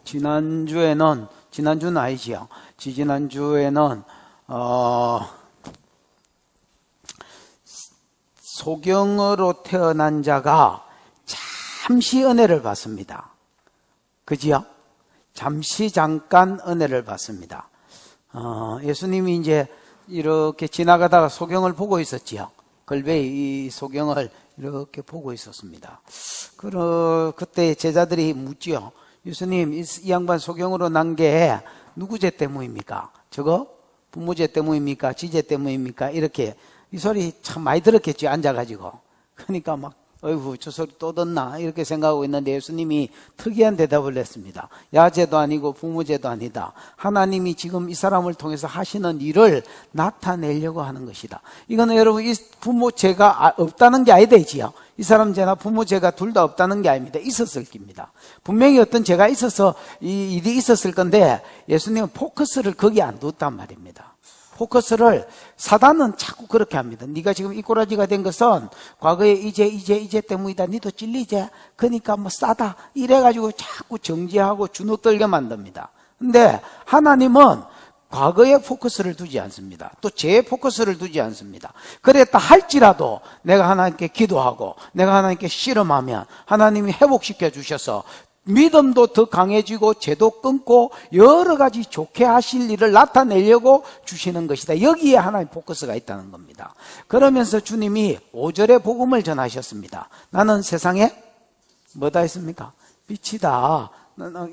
지난주는 아니지요. 지난주에는 소경으로 태어난 자가 잠시 은혜를 받습니다. 그지요? 잠깐 은혜를 받습니다. 예수님이 이제 이렇게 지나가다가 소경을 보고 있었지요. 걸베이 이 소경을 이렇게 보고 있었습니다. 그때 제자들이 묻지요. 예수님, 이 양반 소경으로 난 게 누구 죄 때문입니까? 저거 부모 죄 때문입니까? 지죄 때문입니까? 이렇게 이 소리 참 많이 들었겠죠. 앉아가지고. 그러니까 막 어이구 저 소리 또 듣나 이렇게 생각하고 있는데 예수님이 특이한 대답을 했습니다. 야죄도 아니고 부모죄도 아니다. 하나님이 지금 이 사람을 통해서 하시는 일을 나타내려고 하는 것이다. 이거는 여러분 이 부모죄가 없다는 게 아니되지요. 이 사람 죄나 부모죄가 둘 다 없다는 게 아닙니다. 있었을 겁니다. 분명히 어떤 죄가 있어서 이 일이 있었을 건데 예수님은 포커스를 거기 안 뒀단 말입니다. 포커스를 사단은 자꾸 그렇게 합니다. 네가 지금 이 꼬라지가 된 것은 과거에 이제 때문이다. 니도 찔리지? 그러니까 뭐 싸다. 이래가지고 자꾸 정지하고 주눅들게 만듭니다. 근데 하나님은 과거에 포커스를 두지 않습니다. 또 죄에 포커스를 두지 않습니다. 그랬다 할지라도 내가 하나님께 기도하고 내가 하나님께 씨름하면 하나님이 회복시켜 주셔서 믿음도 더 강해지고 죄도 끊고 여러 가지 좋게 하실 일을 나타내려고 주시는 것이다. 여기에 하나님 포커스가 있다는 겁니다. 그러면서 주님이 5절에 복음을 전하셨습니다. 나는 세상에 뭐다 했습니까? 빛이다.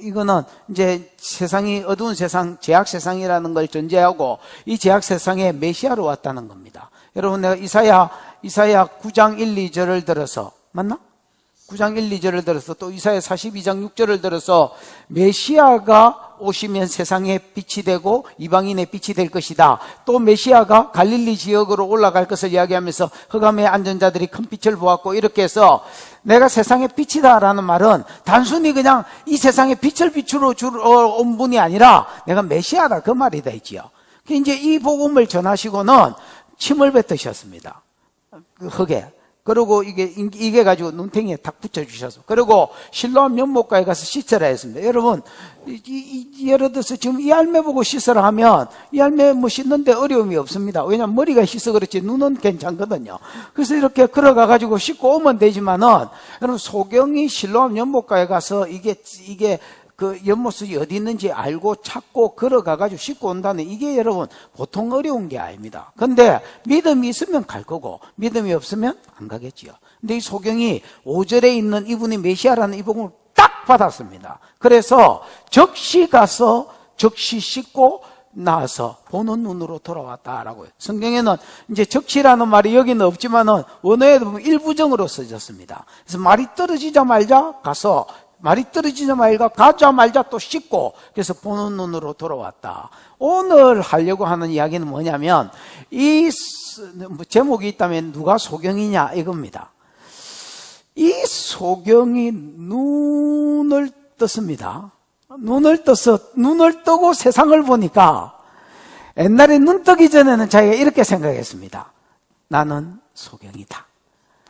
이거는 이제 세상이 어두운 세상, 죄악 세상이라는 걸 전제하고 이 죄악 세상에 메시아로 왔다는 겁니다. 여러분 내가 이사야 9장 1, 2절을 들어서 맞나? 9장 1, 2절을 들어서 또 이사야 42장 6절을 들어서 메시아가 오시면 세상에 빛이 되고 이방인의 빛이 될 것이다. 또 메시아가 갈릴리 지역으로 올라갈 것을 이야기하면서 흑암에 앉은 자들이 큰 빛을 보았고 이렇게 해서 내가 세상의 빛이다라는 말은 단순히 그냥 이 세상에 빛을 비추러 온 분이 아니라 내가 메시아다 그 말이 되지요. 이제 이 복음을 전하시고는 침을 뱉으셨습니다. 그 흙에. 그리고 이게 가지고 눈탱이에 탁 붙여주셔서 그리고 실로암 연못가에 가서 씻으라 했습니다. 여러분 예를 들어서 지금 이 할매 보고 씻으라 하면 이 할매 뭐 씻는데 어려움이 없습니다. 왜냐하면 머리가 씻어 그렇지 눈은 괜찮거든요. 그래서 이렇게 걸어가 가지고 씻고 오면 되지만은 여러분 소경이 실로암 연못가에 가서 이게 그 연못이 어디 있는지 알고 찾고 걸어가가지고 씻고 온다는 이게 여러분 보통 어려운 게 아닙니다. 근데 믿음이 있으면 갈 거고 믿음이 없으면 안 가겠지요. 근데 이 소경이 5절에 있는 이분이 메시아라는 이 복음을 딱 받았습니다. 그래서 적시 가서 적시 씻고 나와서 보는 눈으로 돌아왔다라고요. 성경에는 이제 적시라는 말이 여기는 없지만은 원어에 보면 일부정으로 써졌습니다. 그래서 말이 떨어지자마자 가서 말이 떨어지자마자 가자마자 또 씻고 그래서 보는 눈으로 돌아왔다. 오늘 하려고 하는 이야기는 뭐냐면 이 제목이 있다면 누가 소경이냐 이겁니다. 이 소경이 눈을 떴습니다. 눈을 뜨고 세상을 보니까 옛날에 눈 뜨기 전에는 자기가 이렇게 생각했습니다. 나는 소경이다.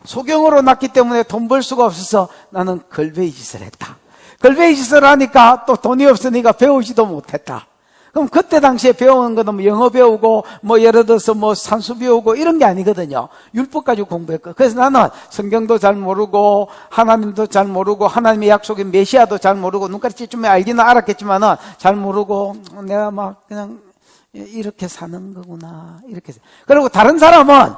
소경으로 났기 때문에 돈 벌 수가 없어서 나는 걸베이 짓을 했다. 걸베이 짓을 하니까 또 돈이 없으니까 배우지도 못했다. 그럼 그때 당시에 배우는 거는 뭐 영어 배우고 뭐 예를 들어서 뭐 산수 배우고 이런 게 아니거든요. 율법 가지고 공부했고. 그래서 나는 성경도 잘 모르고 하나님도 잘 모르고 하나님의 약속인 메시아도 잘 모르고 눈가리 좀 알기는 알았겠지만은 잘 모르고 내가 막 그냥 이렇게 사는 거구나 이렇게. 그리고 다른 사람은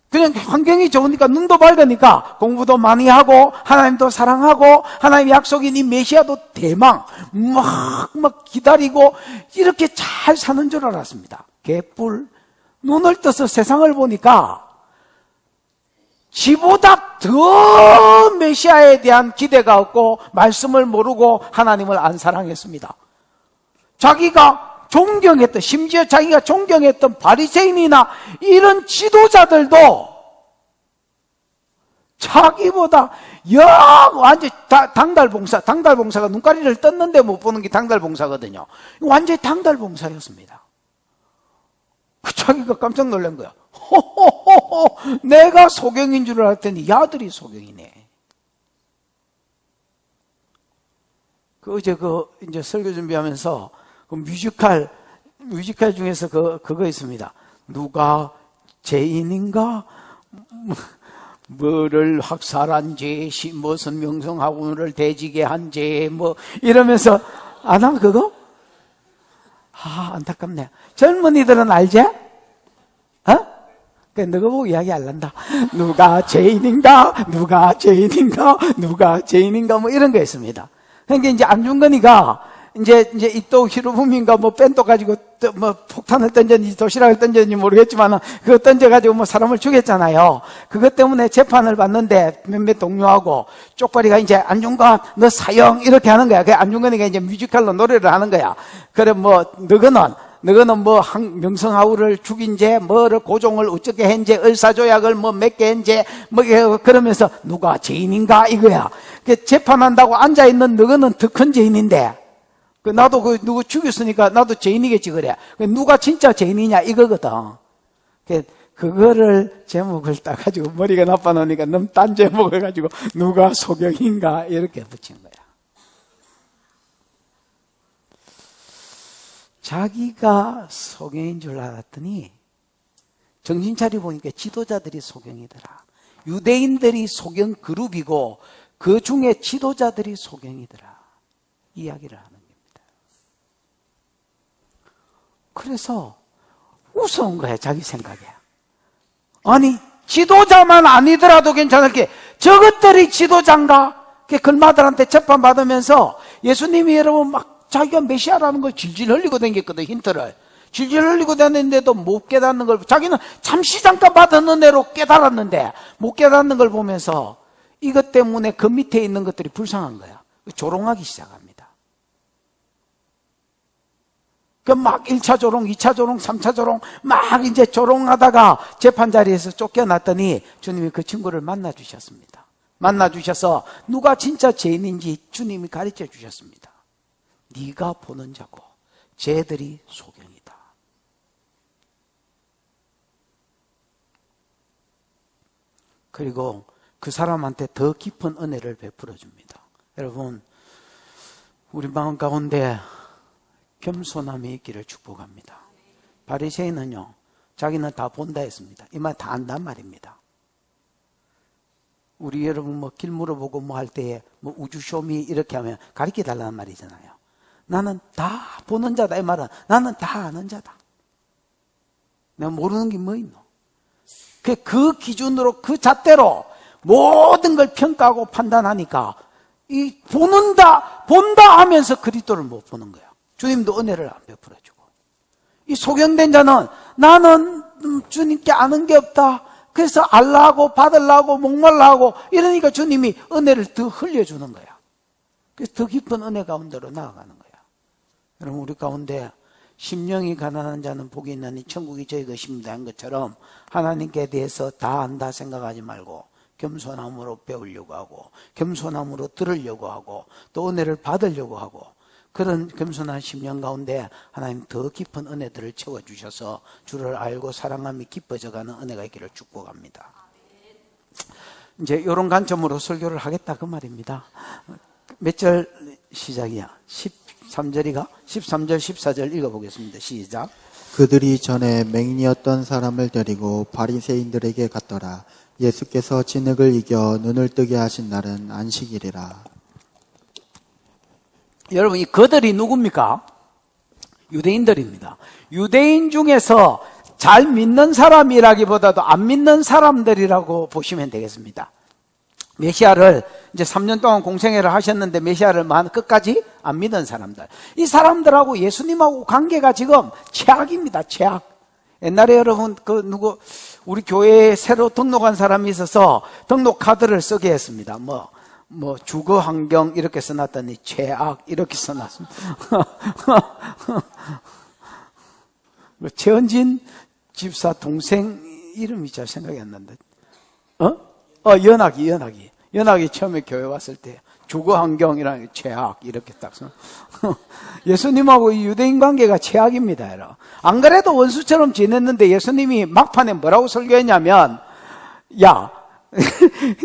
그냥 환경이 좋으니까 눈도 밝으니까 공부도 많이 하고 하나님도 사랑하고 하나님의 약속인 이 메시아도 대망 막 기다리고 이렇게 잘 사는 줄 알았습니다. 개뿔. 눈을 떠서 세상을 보니까 지보다 더 메시아에 대한 기대가 없고 말씀을 모르고 하나님을 안 사랑했습니다. 자기가 존경했던, 심지어 자기가 존경했던 바리새인이나 이런 지도자들도 자기보다 완전히 당달봉사가 눈가리를 떴는데 못 보는 게 당달봉사거든요. 완전히 당달봉사였습니다. 자기가 깜짝 놀란 거야. 호호호호, 내가 소경인 줄 알았더니 야들이 소경이네. 어제 이제 설교 준비하면서 뮤지컬 중에서 그거 있습니다. 누가 죄인인가? 뭐를 학살한 죄, 무슨 명성학원을 대지게 한 죄, 이러면서, 아나, 그거? 안타깝네. 젊은이들은 알지? 너가 보고 이야기 알란다. 누가 죄인인가? 누가 죄인인가? 누가 죄인인가? 이런 거 있습니다. 그러니까 이제 안중근이가 이제 이또 히로부미인가 뺀도 가지고 폭탄을 던졌는지 도시락을 던졌는지 모르겠지만 그거 던져가지고 사람을 죽였잖아요. 그것 때문에 재판을 받는데 몇몇 동료하고 쪽발이가 이제 안중근 너 사형 이렇게 하는 거야. 그 안중근이가 이제 뮤지컬로 노래를 하는 거야. 그래 너거는 명성하우를 죽인 죄, 뭐를 고종을 어쩌게 한 죄, 을사조약을 몇 개 한 죄, 그러면서 누가 죄인인가 이거야. 재판한다고 앉아있는 너거는 더 큰 죄인인데, 나도 누구 죽였으니까 나도 죄인이겠지, 그래. 누가 진짜 죄인이냐 이거거든. 그거를 제목을 따가지고 머리가 나빠놓으니까 너무 딴 제목을 가지고 누가 소경인가 이렇게 붙인 거야. 자기가 소경인 줄 알았더니 정신 차려 보니까 지도자들이 소경이더라. 유대인들이 소경 그룹이고 그 중에 지도자들이 소경이더라. 이야기를 하는 겁니다. 그래서 무서운 거야, 자기 생각에. 아니, 지도자만 아니더라도 괜찮을 게 저것들이 지도자인가? 글마들한테 재판받으면서 예수님이 여러분 자기가 메시아라는 걸 질질 흘리고 다녔거든, 힌트를. 질질 흘리고 다녔는데도 못 깨닫는 걸, 자기는 잠시 잠깐 받은 은혜로 깨달았는데 못 깨닫는 걸 보면서 이것 때문에 그 밑에 있는 것들이 불쌍한 거야. 조롱하기 시작합니다. 막 1차 조롱, 2차 조롱, 3차 조롱, 막 이제 조롱하다가 재판 자리에서 쫓겨났더니 주님이 그 친구를 만나주셨습니다. 만나주셔서 누가 진짜 죄인인지 주님이 가르쳐 주셨습니다. 네가 보는 자고 쟤들이 소경이다. 그리고 그 사람한테 더 깊은 은혜를 베풀어 줍니다. 여러분, 우리 마음 가운데 겸손함이 있기를 축복합니다. 바리새인은요, 자기는 다 본다 했습니다. 이 말 다 안단 말입니다. 우리 여러분 길 물어보고 할 때에 우주쇼미 이렇게 하면 가르쳐 달라는 말이잖아요. 나는 다 보는 자다. 이 말은 나는 다 아는 자다. 내가 모르는 게 뭐 있노? 그 기준으로 그 잣대로 모든 걸 평가하고 판단하니까 이 본다 하면서 그리스도를 못 보는 거야. 주님도 은혜를 안 베풀어주고. 이 소경된 자는 나는 주님께 아는 게 없다. 그래서 알라고 받으려고 목말라하고 이러니까 주님이 은혜를 더 흘려주는 거야. 그래서 더 깊은 은혜 가운데로 나아가는 거야. 여러분, 우리 가운데 심령이 가난한 자는 복이 있나니 천국이 저희 것입니다 한 것처럼 하나님께 대해서 다 안다 생각하지 말고 겸손함으로 배우려고 하고 겸손함으로 들으려고 하고 또 은혜를 받으려고 하고 그런 겸손한 심령 가운데 하나님 더 깊은 은혜들을 채워주셔서 주를 알고 사랑함이 깊어져가는 은혜가 있기를 축복합니다. 이제 이런 관점으로 설교를 하겠다 그 말입니다. 몇 절 시작이야? 13절이가? 13절 14절 읽어보겠습니다. 시작. 그들이 전에 맹인이었던 사람을 데리고 바리새인들에게 갔더라. 예수께서 진흙을 이겨 눈을 뜨게 하신 날은 안식일이라. 여러분, 이 그들이 누굽니까? 유대인들입니다. 유대인 중에서 잘 믿는 사람이라기보다도 안 믿는 사람들이라고 보시면 되겠습니다. 메시아를 이제 3년 동안 공생애를 하셨는데 메시아를 끝까지 안 믿는 사람들. 이 사람들하고 예수님하고 관계가 지금 최악입니다. 최악. 옛날에 여러분 우리 교회에 새로 등록한 사람이 있어서 등록 카드를 쓰게 했습니다. 주거 환경 이렇게 써놨더니 최악 이렇게 써놨습니다. 최은진 집사 동생 이름이 잘 생각이 안 난다. 연학이 처음에 교회 왔을 때 주거 환경이라는 게 최악 이렇게 딱 써. 예수님하고 이 유대인 관계가 최악입니다. 여러분. 안 그래도 원수처럼 지냈는데 예수님이 막판에 뭐라고 설교했냐면, 야,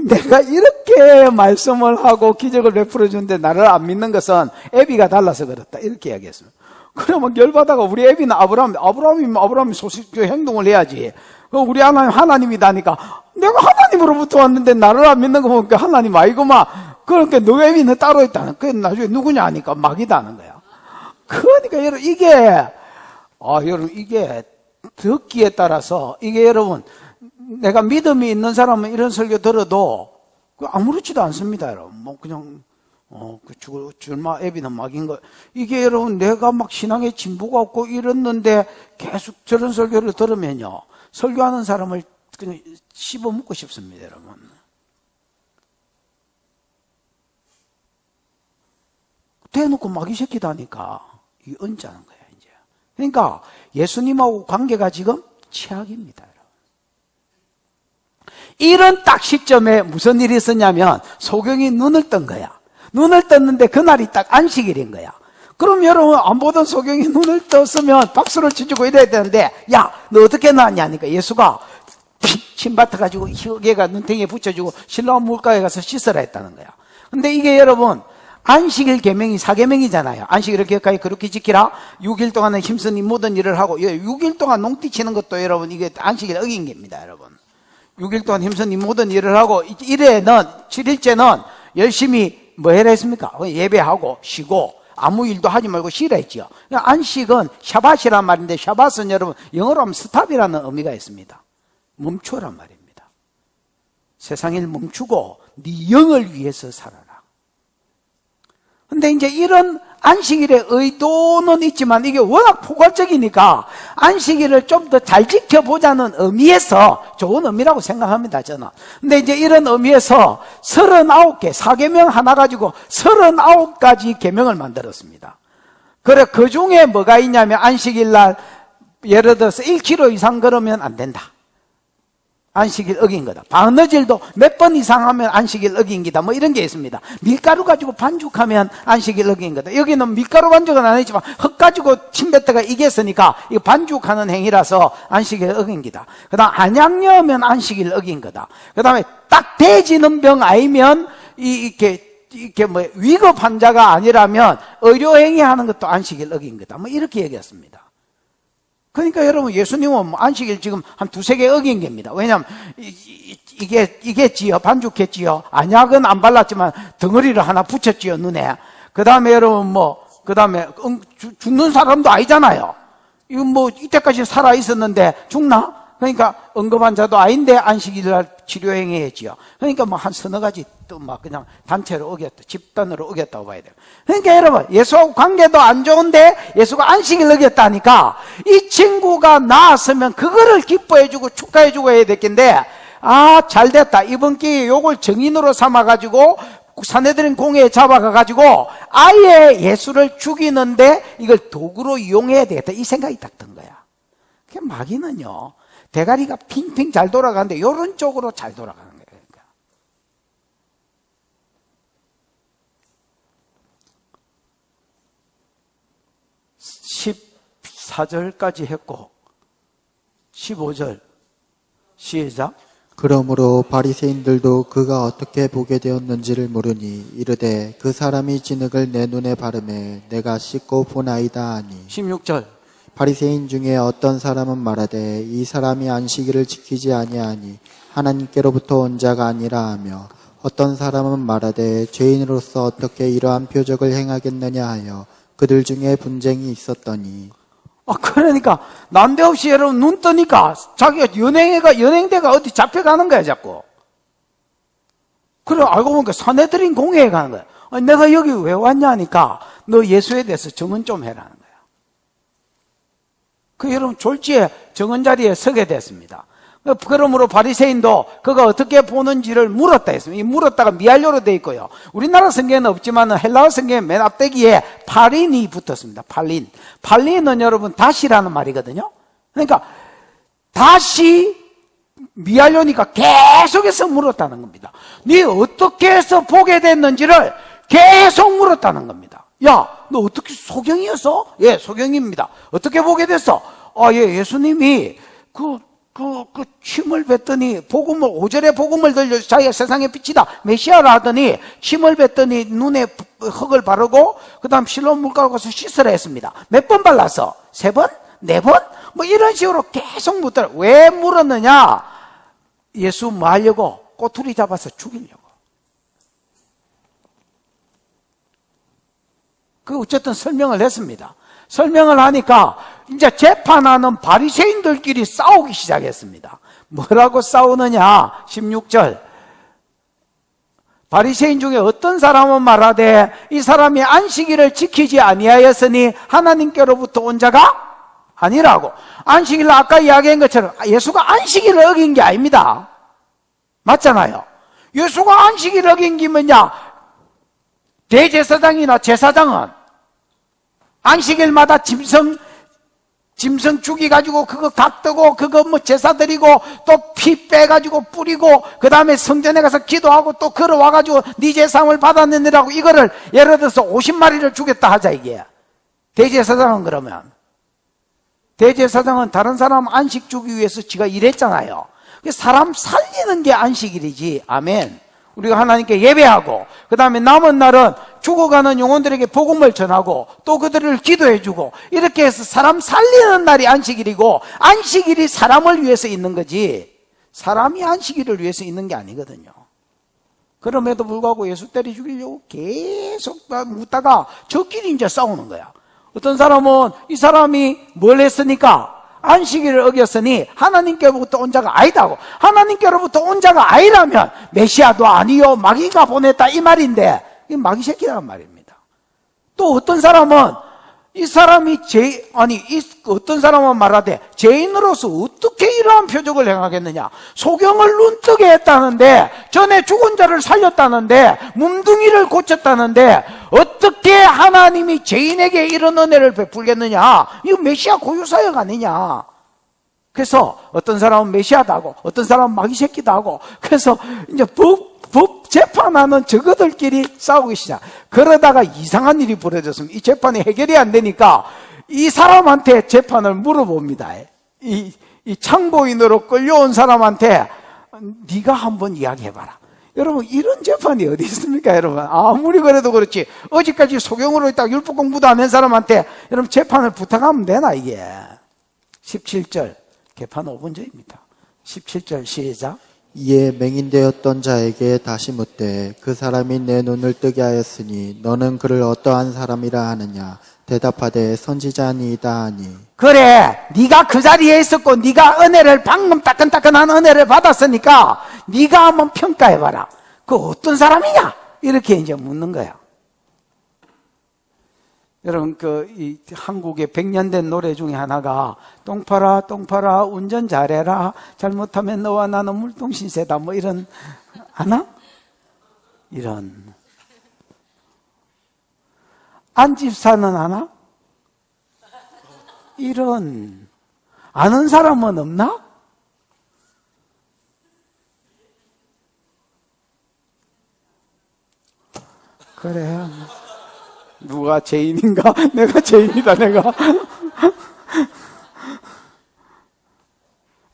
내가 이렇게 말씀을 하고 기적을 베풀어 주는데 나를 안 믿는 것은 애비가 달라서 그렇다. 이렇게 이야기했습니다. 그러면 열받아가 우리 애비는 아브라함이 소식 행동을 해야지. 우리 하나님이다니까 내가 하나님으로부터 왔는데 나를 안 믿는 거 보니까 하나님 아이고마. 그러니까 너 애비는 따로 있다는. 그 나중에 누구냐 하니까 마귀다는 거야. 그러니까 여러분 여러분 이게 듣기에 따라서 이게 여러분 내가 믿음이 있는 사람은 이런 설교 들어도 아무렇지도 않습니다, 여러분. 뭐 그냥 줄마 애비는 막인 거. 이게 여러분 내가 막 신앙에 진보가 없고 이랬는데 계속 저런 설교를 들으면요, 설교하는 사람을 그냥 씹어 먹고 싶습니다, 여러분. 대놓고 마귀 새끼다니까 이게 언짢은 거야 이제. 그러니까 예수님하고 관계가 지금 최악입니다, 여러분. 이런 딱 시점에 무슨 일이 있었냐면 소경이 눈을 뜬 거야. 눈을 떴는데 그날이 딱 안식일인 거야. 그럼 여러분 안 보던 소경이 눈을 떴으면 박수를 쳐주고 이래야 되는데, 야, 너 어떻게 나왔냐 하니까 예수가 침 뱉어가지고 혀개가 눈탱이에 붙여주고 실로암 물가에 가서 씻으라 했다는 거야. 근데 이게 여러분 안식일 계명이 4계명이잖아요. 안식일을 기억하여 그렇게 지키라. 6일 동안은 힘쓰니 모든 일을 하고, 6일 동안 농띠 치는 것도 여러분 이게 안식일 어긴 겁니다, 여러분. 6일 동안 힘쓰니 모든 일을 하고, 7일째는 열심히 뭐 해라 했습니까? 예배하고 쉬고 아무 일도 하지 말고 쉬라 했지요. 안식은 샤밧이란 말인데, 샤밧은 여러분 영어로 하면 스탑이라는 의미가 있습니다. 멈추란 말입니다. 세상을 멈추고 네 영을 위해서 살아라. 근데 이제 이런 안식일의 의도는 있지만 이게 워낙 포괄적이니까 안식일을 좀 더 잘 지켜보자는 의미에서 좋은 의미라고 생각합니다, 저는. 근데 이제 이런 의미에서 39개, 4계명 하나 가지고 39가지 계명을 만들었습니다. 그래, 그 중에 뭐가 있냐면 안식일 날 예를 들어서 1kg 이상 걸으면 안 된다. 안식일 어긴 거다. 바느질도 몇 번 이상 하면 안식일 어긴 기다. 뭐 이런 게 있습니다. 밀가루 가지고 반죽하면 안식일 어긴 거다. 여기는 밀가루 반죽은 안 했지만 흙 가지고 침뱉다가 이겼으니까 이거 반죽하는 행위라서 안식일 어긴 기다. 그 다음 안약여면 안식일 어긴 거다. 그 다음에 딱 돼지는 병 아니면 이렇게 뭐 위급 환자가 아니라면 의료행위 하는 것도 안식일 어긴 거다. 뭐 이렇게 얘기했습니다. 그러니까 여러분 예수님은 안식일 지금 한 2-3개 어긴 겁니다. 왜냐하면 이겠지요. 반죽했지요. 안약은 안 발랐지만 덩어리를 하나 붙였지요, 눈에. 그 다음에 여러분 그 다음에 죽는 사람도 아니잖아요. 이거 이때까지 살아 있었는데 죽나? 그러니까 응급환자도 아닌데 안식일날 치료행위 했지요. 그러니까 한 서너 가지 또 그냥 단체로 어겼다, 집단으로 어겼다고 봐야 돼요. 그러니까 여러분 예수하고 관계도 안 좋은데 예수가 안식일 어겼다니까 이 친구가 나았으면 그거를 기뻐해주고 축하해주고 해야 됐겠는데, 잘 됐다. 이번 기회에 요걸 정인으로 삼아가지고 사내들인 공회에 잡아가가지고 아예 예수를 죽이는데 이걸 도구로 이용해야 되겠다. 이 생각이 딱 든 거야. 그 마귀는요, 대가리가 핑핑 잘 돌아가는데 이런 쪽으로 잘 돌아가는 거예요. 그러니까. 14절까지 했고 15절 시작. 그러므로 바리새인들도 그가 어떻게 보게 되었는지를 모르니 이르되 그 사람이 진흙을 내 눈에 바르매 내가 씻고 보나이다 하니. 16절. 바리새인 중에 어떤 사람은 말하되 이 사람이 안식일을 지키지 아니하니 하나님께로부터 온 자가 아니라 하며, 어떤 사람은 말하되 죄인으로서 어떻게 이러한 표적을 행하겠느냐 하여 그들 중에 분쟁이 있었더니. 그러니까 난데없이 여러분 눈 뜨니까 자기가 연행대가 어디 잡혀가는 거야 자꾸. 그래 알고 보니까 사내들인 공회에 가는 거야. 내가 여기 왜 왔냐 하니까 너 예수에 대해서 증언 좀 해라는 거야. 그 여러분 졸지에 증언 자리에 서게 됐습니다. 그러므로 바리새인도 그가 어떻게 보는지를 물었다 했습니다. 이 물었다가 미알료로 되어 있고요. 우리나라 성경에는 없지만 헬라어 성경의 맨 앞대기에 팔린이 붙었습니다. 팔린. 팔린은 여러분 다시라는 말이거든요. 그러니까 다시 미알료니까 계속해서 물었다는 겁니다. 네 어떻게 해서 보게 됐는지를 계속 물었다는 겁니다. 야, 너 어떻게 소경이었어? 예, 소경입니다. 어떻게 보게 됐어? 예, 예수님이 그 침을 뱉더니 복음을 5절에 복음을 들려서 자기가 세상의 빛이다 메시아라 하더니 침을 뱉더니 눈에 흙을 바르고 그 다음 실로암 물가로 가서 씻으라 했습니다. 몇 번 발라서? 3번? 4번? 뭐 이런 식으로 계속 묻더라. 왜 물었느냐? 예수 뭐 하려고? 꼬투리 잡아서 죽이려고. 그 어쨌든 설명을 했습니다. 설명을 하니까 이제 재판하는 바리새인들끼리 싸우기 시작했습니다. 뭐라고 싸우느냐? 16절. 바리새인 중에 어떤 사람은 말하되 이 사람이 안식일을 지키지 아니하였으니 하나님께로부터 온 자가 아니라고. 안식일을 아까 이야기한 것처럼 예수가 안식일을 어긴 게 아닙니다. 맞잖아요. 예수가 안식일을 어긴 게 뭐냐? 대제사장이나 제사장은 안식일마다 짐승 죽이가지고 그거 각 뜨고 그거 뭐 제사 드리고 또 피 빼가지고 뿌리고 그 다음에 성전에 가서 기도하고 또 걸어와가지고 네 제사함을 받았느니라고 이거를 예를 들어서 50마리를 주겠다 하자 이게. 대제사장은 그러면 대제사장은 다른 사람 안식 주기 위해서 지가 일했잖아요. 사람 살리는 게 안식일이지. 아멘. 우리가 하나님께 예배하고 그 다음에 남은 날은 죽어가는 영혼들에게 복음을 전하고 또 그들을 기도해주고 이렇게 해서 사람 살리는 날이 안식일이고 안식일이 사람을 위해서 있는 거지 사람이 안식일을 위해서 있는 게 아니거든요. 그럼에도 불구하고 예수 때려 죽이려고 계속 묻다가 저끼리 이제 싸우는 거야. 어떤 사람은 이 사람이 뭘 했으니까 안식일을 어겼으니 하나님께로부터 온 자가 아니다 하고 하나님께로부터 온 자가 아니라면 메시아도 아니요 마귀가 보냈다 이 말인데 이 마귀 새끼란 말입니다. 또 어떤 사람은 이 사람이 어떤 사람은 말하되 죄인으로서 어떻게 이러한 표적을 행하겠느냐. 소경을 눈뜨게 했다는데 전에 죽은 자를 살렸다는데 몸뚱이를 고쳤다는데 어떻게 하나님이 죄인에게 이런 은혜를 베풀겠느냐. 이거 메시아 고유사역 아니냐. 그래서 어떤 사람은 메시아다 하고 어떤 사람은 마귀 새끼다 하고 그래서 이제 법 재판하는 저거들끼리 싸우기 시작. 그러다가 이상한 일이 벌어졌습니다. 이 재판이 해결이 안 되니까 이 사람한테 재판을 물어봅니다. 이 참고인으로 끌려온 사람한테 네가 한번 이야기해봐라. 여러분 이런 재판이 어디 있습니까? 여러분 아무리 그래도 그렇지 어제까지 소경으로 있다가 율법 공부도 안 한 사람한테 여러분 재판을 부탁하면 되나 이게. 17절 개판 5분 전입니다. 17절 시작. 이에 맹인되었던 자에게 다시 묻되 그 사람이 내 눈을 뜨게 하였으니 너는 그를 어떠한 사람이라 하느냐. 대답하되 선지자니이다 하니. 그래 네가 그 자리에 있었고 네가 은혜를 방금 따끈따끈한 은혜를 받았으니까 네가 한번 평가해봐라. 그 어떤 사람이냐 이렇게 이제 묻는 거야. 여러분 이 한국의 100년 된 노래 중에 하나가 똥파라 똥파라 운전 잘해라 잘못하면 너와 나는 물통신세다 뭐 이런 아나? 이런 안집사는 아나? 이런 아는 사람은 없나? 그래 누가 죄인인가? 내가 죄인이다 내가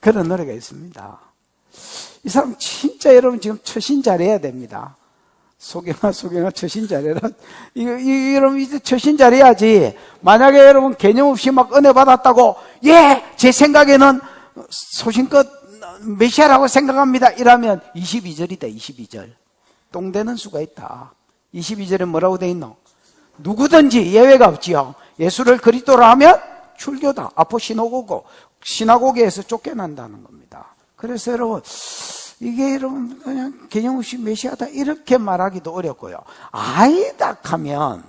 그런 노래가 있습니다. 이 사람 진짜 여러분 지금 처신 잘해야 됩니다. 소경아 처신 잘해라. 여러분 이제 처신 잘해야지. 만약에 여러분 개념 없이 막 은혜 받았다고 제 생각에는 소신껏 메시아라고 생각합니다 이러면 22절이다 22절 똥되는 수가 있다. 22절에 뭐라고 돼 있노? 누구든지 예외가 없지요. 예수를 그리스도라 하면 출교다. 아포 시나고게에서 쫓겨난다는 겁니다. 그래서 여러분 이게 여러분 그냥 개념 없이 메시아다 이렇게 말하기도 어렵고요. 아이다 하면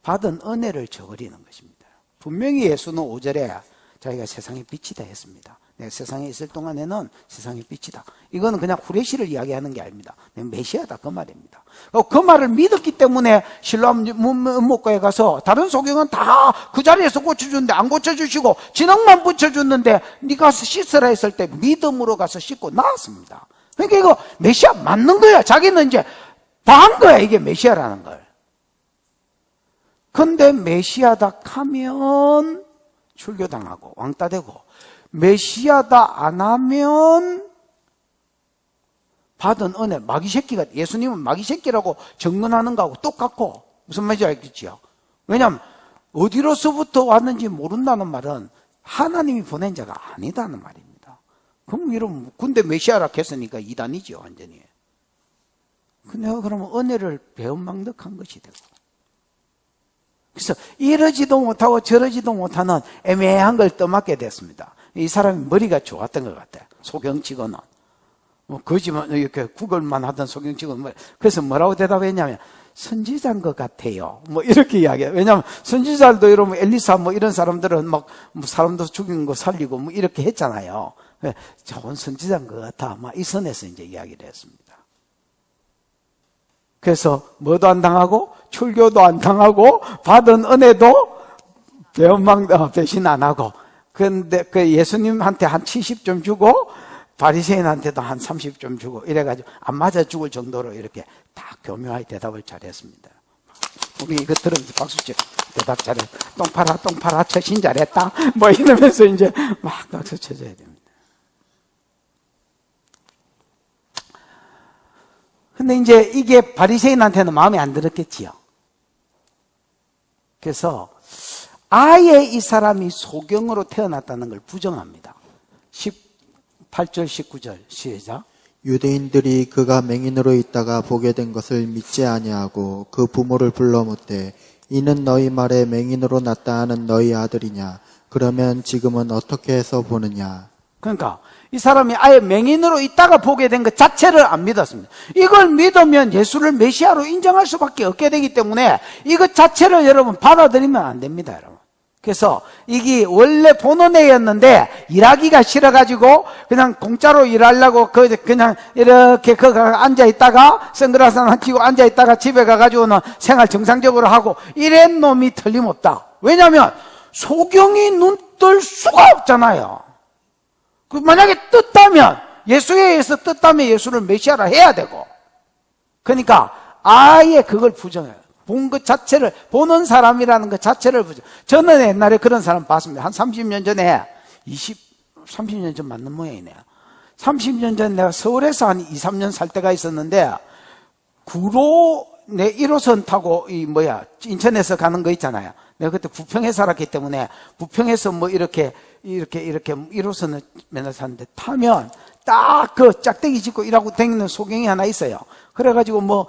받은 은혜를 저버리는 것입니다. 분명히 예수는 5절에 자기가 세상의 빛이다 했습니다. 내가 세상에 있을 동안에는 세상의 빛이다. 이거는 그냥 후레시를 이야기하는 게 아닙니다. 내가 메시아다 그 말입니다. 그 말을 믿었기 때문에 실로암 문목가에 가서 다른 소경은 다 그 자리에서 고쳐주는데 안 고쳐주시고 진흙만 붙여줬는데 네가 씻으라 했을 때 믿음으로 가서 씻고 나왔습니다. 그러니까 이거 메시아 맞는 거야. 자기는 이제 반 거야 이게 메시아라는 걸. 근데 메시아다 하면 출교당하고 왕따 되고 메시아다 안 하면 받은 은혜, 마귀 새끼가, 예수님은 마귀 새끼라고 정론하는 거하고 똑같고, 무슨 말인지 알겠지요? 왜냐하면, 어디로서부터 왔는지 모른다는 말은 하나님이 보낸 자가 아니다는 말입니다. 그럼 이러면, 근데 메시아라 했으니까 이단이죠, 완전히. 내가 그러면 은혜를 배은망덕한 것이 되고. 그래서 이러지도 못하고 저러지도 못하는 애매한 걸 떠맡게 됐습니다. 이 사람이 머리가 좋았던 것 같아요. 소경치고는. 뭐 거짓말 이렇게 구걸만 하던 소경치고는 그래서 뭐라고 대답했냐면 선지자인 것 같아요. 뭐 이렇게 이야기해요. 왜냐하면 선지자들도 이러면 엘리사 뭐 이런 사람들은 막 뭐 사람도 죽인 거 살리고 뭐 이렇게 했잖아요. 좋은 선지자인 것 같아. 막 이 선에서 이제 이야기를 했습니다. 그래서 뭐도 안 당하고 출교도 안 당하고 받은 은혜도 배신 안 하고 근데 그 예수님한테 한 70점 주고 바리새인한테도 한 30점 주고 이래가지고 안 맞아 죽을 정도로 이렇게 딱 교묘하게 대답을 잘했습니다. 우리 이거 들으면서 박수쳐. 대답 잘해. 똥파라 처신 잘했다. 뭐 이러면서 이제 막 박수 쳐줘야 됩니다. 근데 이제 이게 바리새인한테는 마음에 안 들었겠지요. 그래서 아예 이 사람이 소경으로 태어났다는 걸 부정합니다. 18절 19절 시작. 유대인들이 그가 맹인으로 있다가 보게 된 것을 믿지 아니하고 그 부모를 불러 묻되 이는 너희 말에 맹인으로 났다 하는 너희 아들이냐? 그러면 지금은 어떻게 해서 보느냐? 그러니까 이 사람이 아예 맹인으로 있다가 보게 된 것 자체를 안 믿었습니다. 이걸 믿으면 예수를 메시아로 인정할 수밖에 없게 되기 때문에 이것 자체를 여러분 받아들이면 안 됩니다, 여러분. 그래서 이게 원래 본원회였는데 일하기가 싫어가지고 그냥 공짜로 일하려고 그냥 이렇게 앉아있다가 선글라스 하나 끼고 앉아있다가 집에 가가지고는 생활 정상적으로 하고 이런 놈이 틀림없다. 왜냐하면 소경이 눈 뜰 수가 없잖아요. 만약에 떴다면 예수에 의해서 떴다면 예수를 메시아라 해야 되고 그러니까 아예 그걸 부정해요. 본 것 자체를 보는 사람이라는 것 자체를 부정. 저는 옛날에 그런 사람 봤습니다. 한 30년 전에 30년 전 맞는 모양이네요. 30년 전에 내가 서울에서 한 2, 3년 살 때가 있었는데 구로 내 1호선 타고 인천에서 가는 거 있잖아요. 내가 그때 부평에 살았기 때문에 부평에서 뭐 이렇게 1호선을 맨날 탔는데 타면 딱 그 짝대기 짚고 일하고 다니는 소경이 하나 있어요. 그래가지고 뭐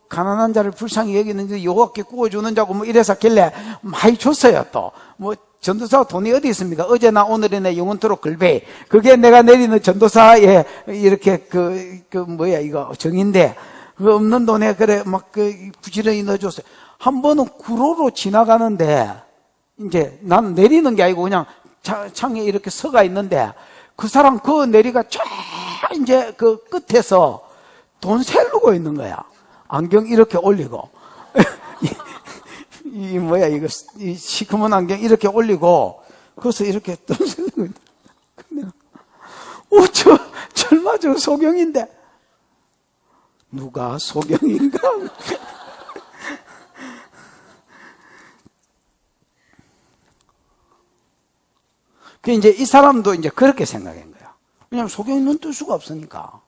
가난한 자를 불쌍히 여기는데 요렇게 구워주는 자고 뭐 이래서 길래 많이 줬어요. 또 뭐 전도사 돈이 어디 있습니까? 어제나 오늘이나 영원토록 글베. 그게 내가 내리는 전도사의 이렇게 이거 정인데 그 없는 돈에 그래 막 부지런히 넣어줬어요. 한 번은 구로로 지나가는데 이제 난 내리는 게 아니고 그냥 창에 이렇게 서가 있는데 그 사람 그 내리가 쫙 이제 그 끝에서 돈 세르고 있는 거야. 안경 이렇게 올리고 이 시커먼 안경 이렇게 올리고 그래서 이렇게 돈 세르고 있는 거야. 절마 저 소경인데 누가 소경인가? 그 이제 이 사람도 이제 그렇게 생각한 거야. 왜냐하면 소경이 눈 뜰 수가 없으니까.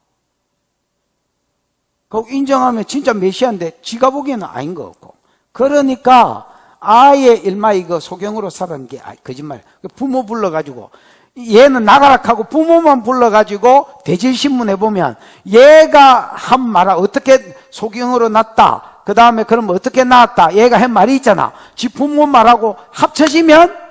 그거 인정하면 진짜 메시아인데 지가 보기에는 아닌 것 같고. 그러니까 아예 일마 이거 소경으로 살았는 게 거짓말. 부모 불러가지고 얘는 나가라 하고 부모만 불러가지고 대질신문에 보면 얘가 한 말 어떻게 소경으로 났다. 그 다음에 그럼 어떻게 나왔다. 얘가 한 말이 있잖아. 지 부모 말하고 합쳐지면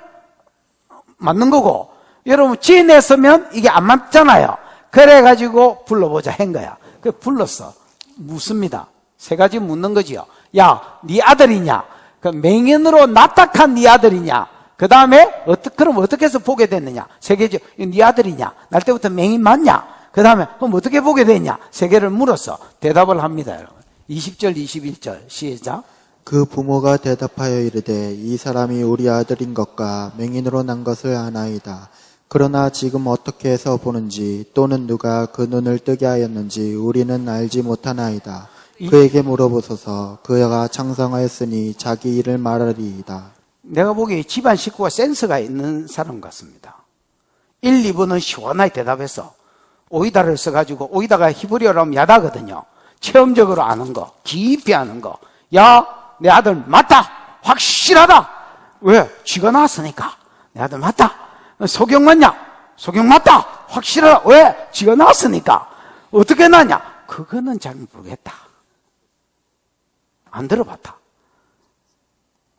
맞는 거고 여러분 지냈으면 이게 안 맞잖아요. 그래가지고 불러보자 한 거야. 그 불렀어. 묻습니다. 세 가지 묻는 거지요. 야, 네 아들이냐? 그 맹인으로 나탁한 네 아들이냐? 그 다음에 그럼 어떻게 해서 보게 됐느냐? 세 개죠. 네 아들이냐? 날 때부터 맹인 맞냐? 그 다음에 그럼 어떻게 보게 됐냐? 세 개를 물었어. 대답을 합니다, 여러분. 20절, 21절 시작. 그 부모가 대답하여 이르되 이 사람이 우리 아들인 것과 맹인으로 난 것을 아나이다. 그러나 지금 어떻게 해서 보는지 또는 누가 그 눈을 뜨게 하였는지 우리는 알지 못하나이다. 그에게 물어보소서. 그가 창성하였으니 자기 일을 말하리이다. 내가 보기에 집안 식구가 센스가 있는 사람 같습니다. 1, 2번은 시원하게 대답했어. 오이다를 써가지고, 오이다가 히브리어로 하면 야다거든요. 체험적으로 아는 거, 깊이 아는 거. 야, 내 아들 맞다! 확실하다! 왜? 쥐가 나왔으니까. 내 아들 맞다! 소경 맞냐? 소경 맞다! 확실하다! 왜? 쥐가 나왔으니까. 어떻게 나냐? 그거는 잘 모르겠다. 안 들어봤다.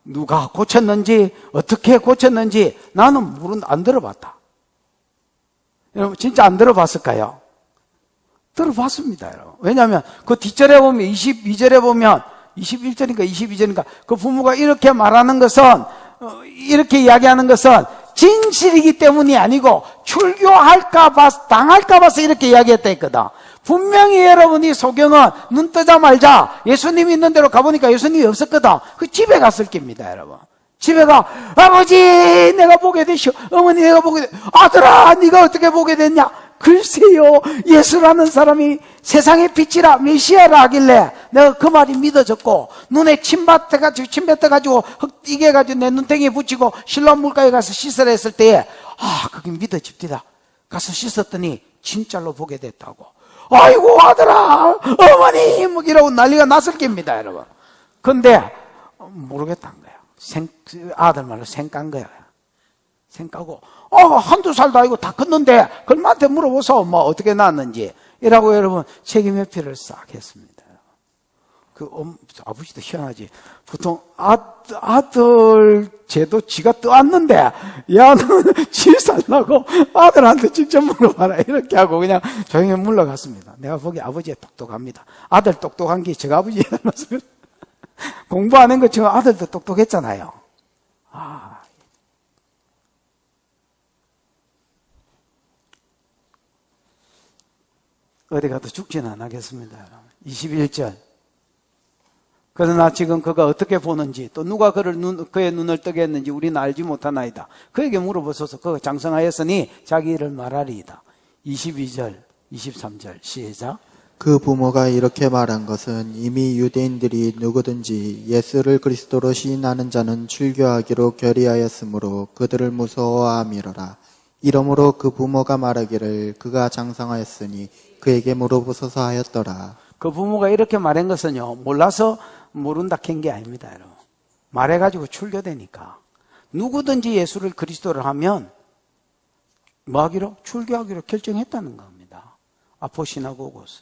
누가 고쳤는지, 어떻게 고쳤는지 나는 안 들어봤다. 여러분, 진짜 안 들어봤을까요? 들어봤습니다, 여러분. 왜냐하면 그 뒷절에 보면 22절에 보면 21절인가 22절인가 그 부모가 이렇게 말하는 것은 이렇게 이야기하는 것은 진실이기 때문이 아니고 출교할까봐 당할까봐서 이렇게 이야기했다 했거든. 분명히 여러분이 소경은 눈 뜨자마자 예수님이 있는 데로 가보니까 예수님이 없었거든. 그 집에 갔을 겁니다, 여러분. 집에 가, 아버지 내가 보게 되시오. 어머니 내가 보게 되 아들아 네가 어떻게 보게 됐냐? 글쎄요, 예수라는 사람이 세상의 빛이라 메시아라 하길래 내가 그 말이 믿어졌고 눈에 침 뱉어가지고 흙 띠게 해가지고 내 눈탱이에 붙이고 실로암 물가에 가서 씻으라 했을 때에 그게 믿어집디다. 가서 씻었더니 진짜로 보게 됐다고. 아이고 아들아 어머니 뭐 이러고 난리가 났을 겁니다, 여러분. 근데 모르겠다는 거예요. 아들 말로 생깐 거예요. 생까고 한두 살도 아니고 다 컸는데 그놈한테 물어보소 뭐 어떻게 낳았는지 이라고 여러분 책임 회피를 싹 했습니다. 아버지도 희한하지. 보통 아들 쟤도 지가 떠왔는데 야 너는 지 살라고 아들한테 직접 물어봐라 이렇게 하고 그냥 조용히 물러갔습니다. 내가 보기에 아버지가 똑똑합니다. 아들 똑똑한 게 제가 아버지에 닮았어요. 공부 안 한 것처럼 아들도 똑똑했잖아요. 어디 가도 죽지는 않겠습니다. 21절. 그러나 지금 그가 어떻게 보는지 또 누가 그의 눈을 뜨게 했는지 우리는 알지 못하나이다. 그에게 물어보소서. 그가 장성하였으니 자기 일을 말하리이다. 22절 23절 시작. 그 부모가 이렇게 말한 것은 이미 유대인들이 누구든지 예수를 그리스도로 시인하는 자는 출교하기로 결의하였으므로 그들을 무서워함이로라. 이러므로 그 부모가 말하기를 그가 장성하였으니 그에게 물어보소서 하였더라. 그 부모가 이렇게 말한 것은요, 몰라서 모른다 캔 게 아닙니다, 여러분. 말해가지고 출교되니까. 누구든지 예수를 그리스도를 하면 뭐 하기로? 출교하기로 결정했다는 겁니다. 아포 시나고고스.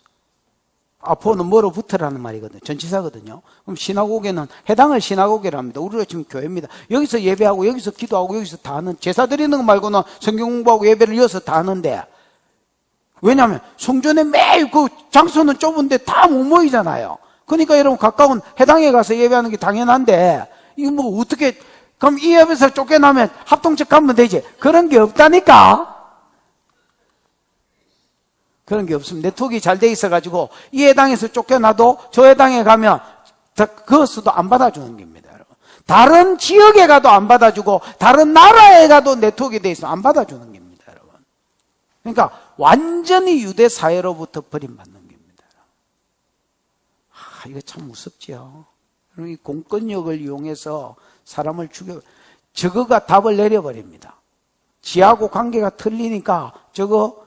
아포는 뭐로 붙으라는 말이거든요. 전치사거든요. 그럼 시나고게는 해당을 시나고게로 합니다. 우리가 지금 교회입니다. 여기서 예배하고 여기서 기도하고 여기서 다 하는, 제사 드리는 거 말고는 성경 공부하고 예배를 이어서 다 하는데, 왜냐하면 성전에 매일 그 장소는 좁은데 다 못 모이잖아요. 그러니까 여러분 가까운 해당에 가서 예배하는 게 당연한데 이거 뭐 어떻게, 그럼 이 예배에서 쫓겨나면 합동측 가면 되지. 그런 게 없다니까. 그런 게 없습니다. 네트워크가 잘 돼 있어가지고 이 해당에서 쫓겨나도 저 해당에 가면 그것도 안 받아주는 겁니다, 여러분. 다른 지역에 가도 안 받아주고 다른 나라에 가도 네트워크가 돼 있으면 안 받아주는 겁니다, 여러분. 그러니까 완전히 유대 사회로부터 버림받는 겁니다. 이거 참 무섭지요. 이 공권력을 이용해서 사람을 죽여, 저거가 답을 내려버립니다. 지하고 관계가 틀리니까 저거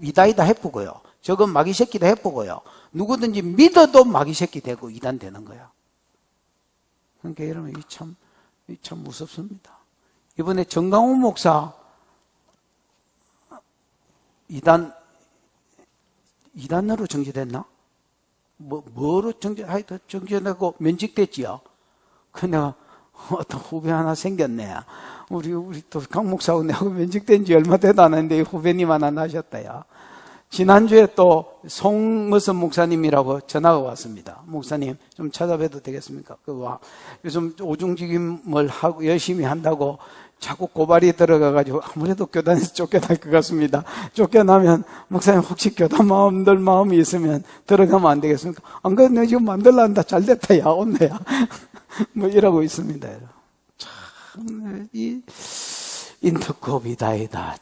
이다이다 해보고요. 저건 마귀 새끼다 해보고요. 누구든지 믿어도 마귀 새끼 되고 이단 되는 거야. 그러니까 여러분 이 참 무섭습니다. 이번에 정강훈 목사 이단으로 정지됐나? 뭐로 정지되고 면직됐지요. 그 내가 어떤 후배 하나 생겼네. 우리 또 강 목사하고 내가 면직된 지 얼마 되도 안 했는데 후배님 하나 나셨다야. 지난주에 또 송머선 목사님이라고 전화가 왔습니다. 목사님 좀 찾아뵈도 되겠습니까? 요즘 오중직임을 하고 열심히 한다고 자꾸 고발이 들어가가지고 아무래도 교단에서 쫓겨날 것 같습니다. 쫓겨나면 목사님 혹시 교단 마음들 마음이 있으면 들어가면 안 되겠습니까? 안 그래도 내가 지금 만들란다. 잘 됐다. 야 온네야. 뭐 이러고 있습니다. 참 이 인터콥 이다이다.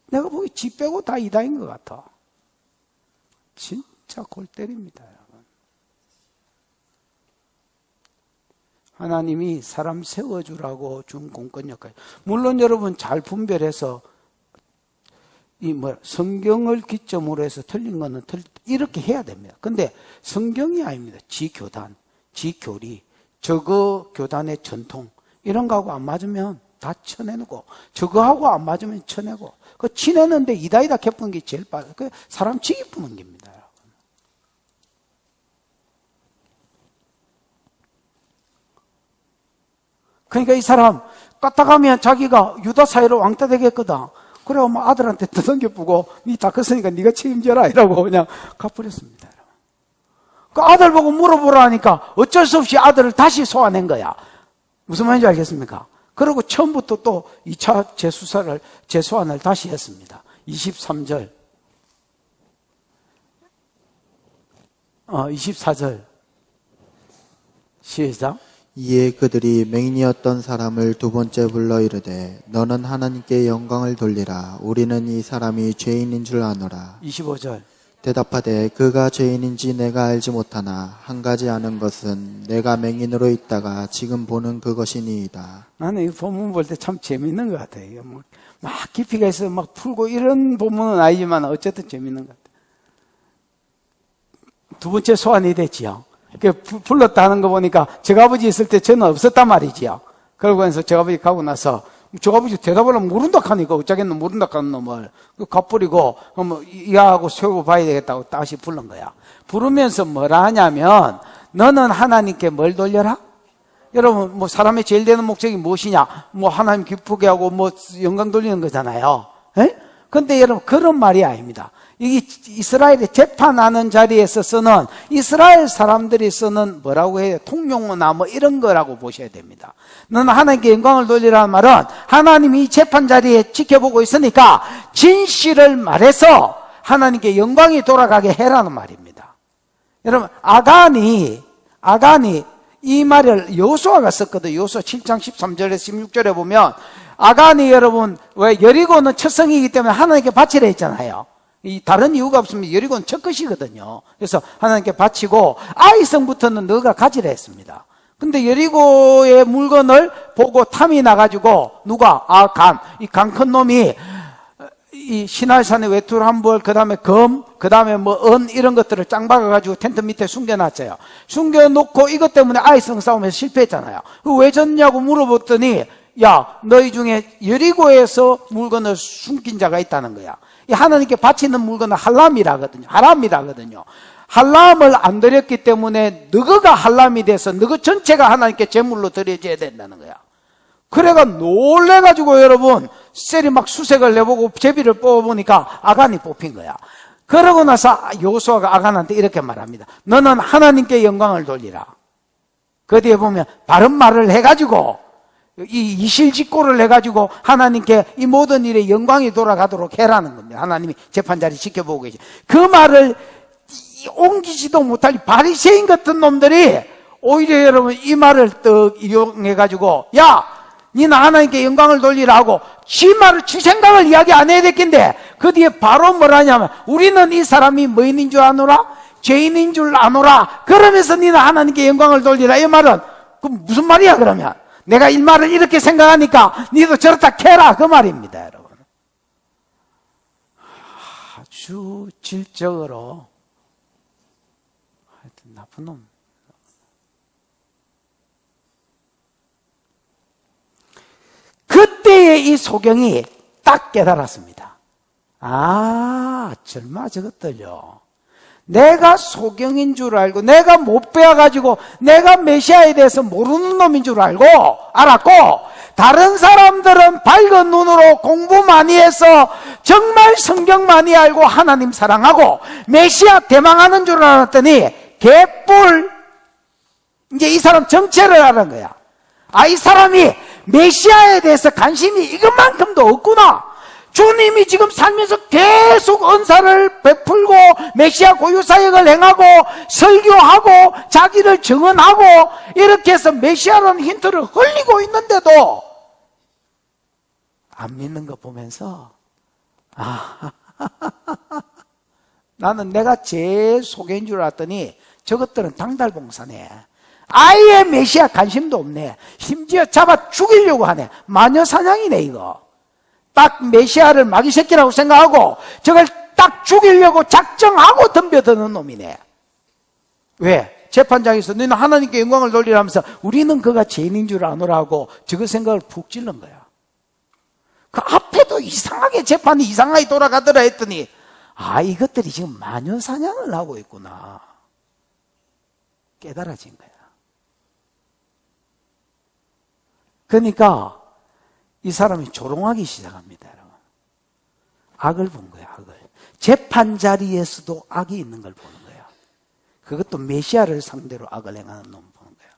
내가 보기 지 빼고 다 이다인 것 같아. 진짜 골 때립니다, 여러분. 하나님이 사람 세워주라고 준 공권 역할. 물론 여러분 잘 분별해서 성경을 기점으로 해서 틀린 거는 이렇게 해야 됩니다. 근데 성경이 아닙니다. 지 교단, 지 교리, 저거 교단의 전통 이런 거하고 안 맞으면 다 쳐내고, 저거하고 안 맞으면 쳐내고, 그 치내는데 이다이다 갚는 게 제일 빠르. 그 사람 치기 푸는 겁니다. 그러니까 이 사람 까딱하면 자기가 유다 사이로 왕따 되겠거든. 그래 뭐 아들한테 떠넘겨 뿌고 니 다 컸으니까 네가 책임져라 이라고 그냥 갚버렸습니다. 그 아들 보고 물어보라 하니까 어쩔 수 없이 아들을 다시 소환한 거야. 무슨 말인지 알겠습니까? 그리고 처음부터 또 2차 재소환을 다시 했습니다. 23절 24절 시작. 이에 그들이 맹인이었던 사람을 두 번째 불러 이르되 너는 하나님께 영광을 돌리라. 우리는 이 사람이 죄인인 줄 아노라. 25절 대답하되 그가 죄인인지 내가 알지 못하나 한 가지 아는 것은 내가 맹인으로 있다가 지금 보는 그것이니이다. 나는 이 본문 볼 때 참 재밌는 것 같아요. 막 깊이가 있어 막 풀고 이런 본문은 아니지만 어쨌든 재밌는 것 같아요. 두 번째 소환이 됐지요. 불렀다 하는 거 보니까 저 아버지 있을 때 저는 없었단 말이지요. 그러고 나서 저 아버지 가고 나서 저 아버지 대답을 모른다 하니까 어쩌겠노 모른다 하는 놈을 갚버리고 이하고 세우고 봐야 되겠다고 다시 부른 거야. 부르면서 뭐라 하냐면 너는 하나님께 뭘 돌려라? 여러분 뭐 사람의 제일 되는 목적이 무엇이냐? 뭐 하나님 기쁘게 하고 뭐 영광 돌리는 거잖아요. 근데 여러분 그런 말이 아닙니다. 이게 이스라엘이 재판하는 자리에서 쓰는 이스라엘 사람들이 쓰는 뭐라고 해요? 통용어나 뭐 이런 거라고 보셔야 됩니다. 너는 하나님께 영광을 돌리라는 말은 하나님이 이 재판 자리에 지켜보고 있으니까 진실을 말해서 하나님께 영광이 돌아가게 해라는 말입니다. 여러분 아간이 이 말을 여호수아가 썼거든요. 여호수아 7장 13절에서 16절에 보면 아간이 여러분 왜 여리고는 첫 성이기 때문에 하나님께 바치라 했잖아요. 다른 이유가 없으면 여리고는 첫 것이거든요. 그래서 하나님께 바치고 아이성부터는 너가 가지라 했습니다. 근데 여리고의 물건을 보고 탐이 나가지고 누가 이 강 큰 놈이 이 시날산의 외투를 한 벌, 그 다음에 그 다음에 뭐 이런 것들을 짱 박아가지고 텐트 밑에 숨겨놨어요. 숨겨놓고 이것 때문에 아이성 싸움에서 실패했잖아요. 왜 졌냐고 물어봤더니 야 너희 중에 여리고에서 물건을 숨긴 자가 있다는 거야. 이 하나님께 바치는 물건은 하람이라거든요. 할람을 안 드렸기 때문에 너가 할람이 돼서 너가 전체가 하나님께 제물로 드려져야 된다는 거야. 그래가 놀래가지고 여러분 셀이 막 수색을 내보고 제비를 뽑아보니까 아간이 뽑힌 거야. 그러고 나서 여호수아가 아간한테 이렇게 말합니다. 너는 하나님께 영광을 돌리라. 그 뒤에 보면 바른 말을 해가지고 이 이실직고를 해가지고 하나님께 이 모든 일에 영광이 돌아가도록 해라는 겁니다. 하나님이 재판자리 지켜보고 계시. 그 말을 옮기지도 못할 바리새인 같은 놈들이 오히려 여러분 이 말을 떡 이용해가지고 야 니는 하나님께 영광을 돌리라 하고 지 말을 지 생각을 이야기 안 해야 됐긴데 그 뒤에 바로 뭐라 하냐면 우리는 이 사람이 뭐인인 줄 아노라? 죄인인 줄 아노라? 그러면서 니는 하나님께 영광을 돌리라. 이 말은 그 무슨 말이야 그러면? 내가 이 말을 이렇게 생각하니까 니도 저렇다 캐라 그 말입니다. 여러분 아주 질적으로 하여튼 나쁜 놈. 그때의 이 소경이 딱 깨달았습니다. 절마 저것들요. 내가 소경인 줄 알고 내가 못 배워가지고 내가 메시아에 대해서 모르는 놈인 줄 알았고 다른 사람들은 밝은 눈으로 공부 많이 해서 정말 성경 많이 알고 하나님 사랑하고 메시아 대망하는 줄 알았더니 개뿔. 이제 이 사람 정체를 아는 거야. 이 사람이 메시아에 대해서 관심이 이것만큼도 없구나. 주님이 지금 살면서 계속 은사를 베풀고 메시아 고유사역을 행하고 설교하고 자기를 증언하고 이렇게 해서 메시아라는 힌트를 흘리고 있는데도 안 믿는 거 보면서 나는 내가 제일 소개인 줄 알았더니 저것들은 당달봉사네. 아예 메시아 관심도 없네. 심지어 잡아 죽이려고 하네. 마녀 사냥이네 이거. 딱 메시아를 마귀 새끼라고 생각하고 저걸 딱 죽이려고 작정하고 덤벼드는 놈이네. 왜? 재판장에서 너희는 하나님께 영광을 돌리라면서 우리는 그가 죄인인 줄 아노라고 저그 생각을 푹 찔른 거야. 그 앞에도 이상하게 재판이 이상하게 돌아가더라 했더니 아, 이것들이 지금 마녀 사냥을 하고 있구나 깨달아진 거야. 그러니까 이 사람이 조롱하기 시작합니다. 여러분. 악을 본 거야. 악을. 재판 자리에서도 악이 있는 걸 보는 거야. 그것도 메시아를 상대로 악을 행하는 놈 보는 거야.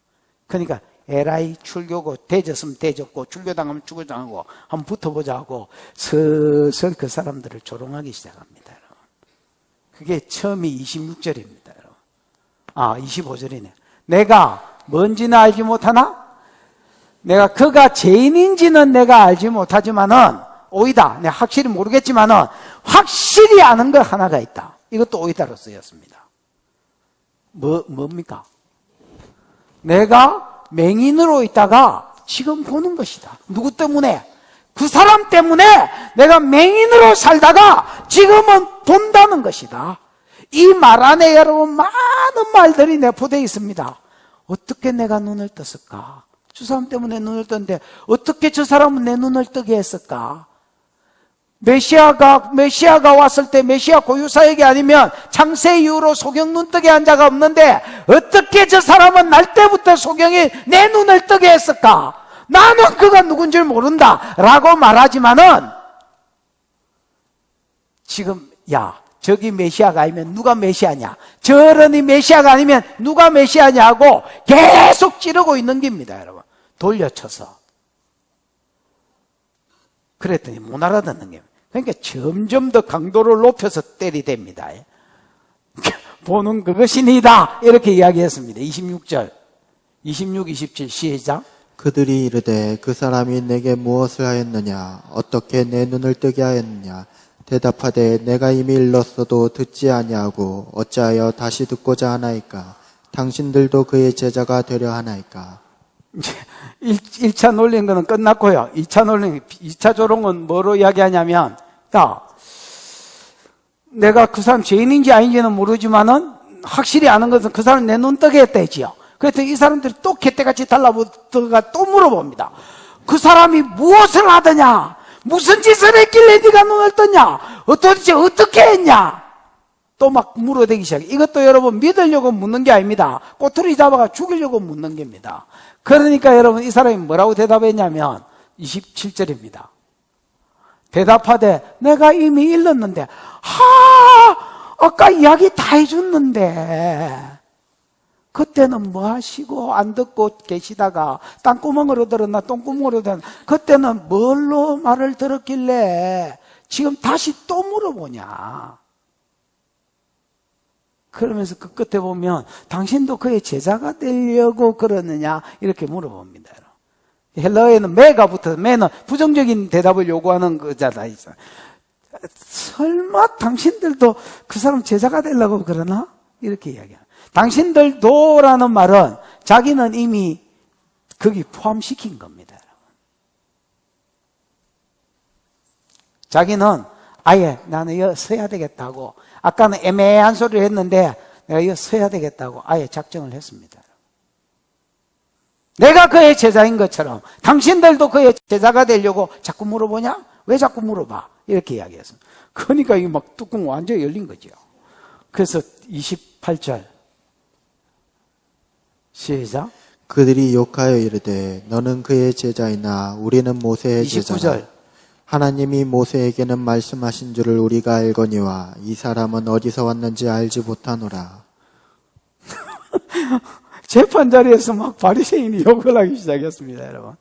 그러니까 에라이 출교고 대졌으면 대졌고 출교당하면 출교당하고 한번 붙어보자 하고 슬슬 그 사람들을 조롱하기 시작합니다. 여러분. 그게 처음이 26절입니다. 여러분. 아, 25절이네. 내가 뭔지는 알지 못하나? 내가 그가 죄인인지는 내가 알지 못하지만은 오이다. 내가 확실히 모르겠지만은 확실히 아는 거 하나가 있다. 이것도 오이다로 쓰였습니다. 뭡니까? 내가 맹인으로 있다가 지금 보는 것이다. 누구 때문에? 그 사람 때문에 내가 맹인으로 살다가 지금은 본다는 것이다. 이 말 안에 여러분 많은 말들이 내포되어 있습니다. 어떻게 내가 눈을 떴을까? 저 사람 때문에 눈을 떴는데 어떻게 저 사람은 내 눈을 뜨게 했을까? 메시아가 왔을 때 메시아 고유사역이 아니면 창세 이후로 소경 눈 뜨게 한 자가 없는데 어떻게 저 사람은 날 때부터 소경이 내 눈을 뜨게 했을까? 나는 그가 누군 줄 모른다 라고 말하지만은 지금 야 저기 메시아가 아니면 누가 메시아냐? 저런이 메시아가 아니면 누가 메시아냐고 계속 찌르고 있는 겁니다. 여러분 돌려쳐서 그랬더니 못 알아듣는 게 그러니까 점점 더 강도를 높여서 때리댑니다. 보는 그것이니다 이렇게 이야기했습니다. 26절 26, 27 시작. 그들이 이르되 그 사람이 내게 무엇을 하였느냐 어떻게 내 눈을 뜨게 하였느냐 대답하되 내가 이미 일렀어도 듣지 아니하고 어찌하여 다시 듣고자 하나이까 당신들도 그의 제자가 되려 하나이까. 1차 놀린 거는 끝났고요. 2차 조롱은 뭐로 이야기하냐면, 야, 내가 그 사람 죄인인지 아닌지는 모르지만은 확실히 아는 것은 그 사람 내 눈 뜨게 했다 했지요. 그랬더니 이 사람들이 또 개떼같이 달라붙어가 또 물어봅니다. 그 사람이 무엇을 하더냐? 무슨 짓을 했길래 네가 눈을 떴냐? 도대체 어떻게 했냐? 또 막 물어대기 시작해. 이것도 여러분 믿으려고 묻는 게 아닙니다. 꼬투리 잡아가 죽이려고 묻는 겁니다. 그러니까 여러분 이 사람이 뭐라고 대답했냐면 27절입니다. 대답하되 내가 이미 일렀는데 아까 이야기 다 해줬는데 그때는 뭐 하시고 안 듣고 계시다가 땅구멍으로 들었나 똥구멍으로 들었나 그때는 뭘로 말을 들었길래 지금 다시 또 물어보냐. 그러면서 그 끝에 보면 당신도 그의 제자가 되려고 그러느냐 이렇게 물어봅니다. 헬라어에는 매가 붙어서 매는 부정적인 대답을 요구하는 거잖아요. 설마 당신들도 그 사람 제자가 되려고 그러나? 이렇게 이야기해요. 당신들도라는 말은 자기는 이미 거기 포함시킨 겁니다. 자기는 아예 나는 여기 서야 되겠다고 아까는 애매한 소리를 했는데 내가 여기 서야 되겠다고 아예 작정을 했습니다. 내가 그의 제자인 것처럼 당신들도 그의 제자가 되려고 자꾸 물어보냐? 왜 자꾸 물어봐? 이렇게 이야기했습니다. 그러니까 이게 막 뚜껑 완전히 열린 거죠. 그래서 28절 시작. 그들이 욕하여 이르되 너는 그의 제자이나 우리는 모세의 29절. 제자라. 하나님이 모세에게는 말씀하신 줄을 우리가 알거니와 이 사람은 어디서 왔는지 알지 못하노라. 재판 자리에서 막 바리새인이 욕을 하기 시작했습니다, 여러분.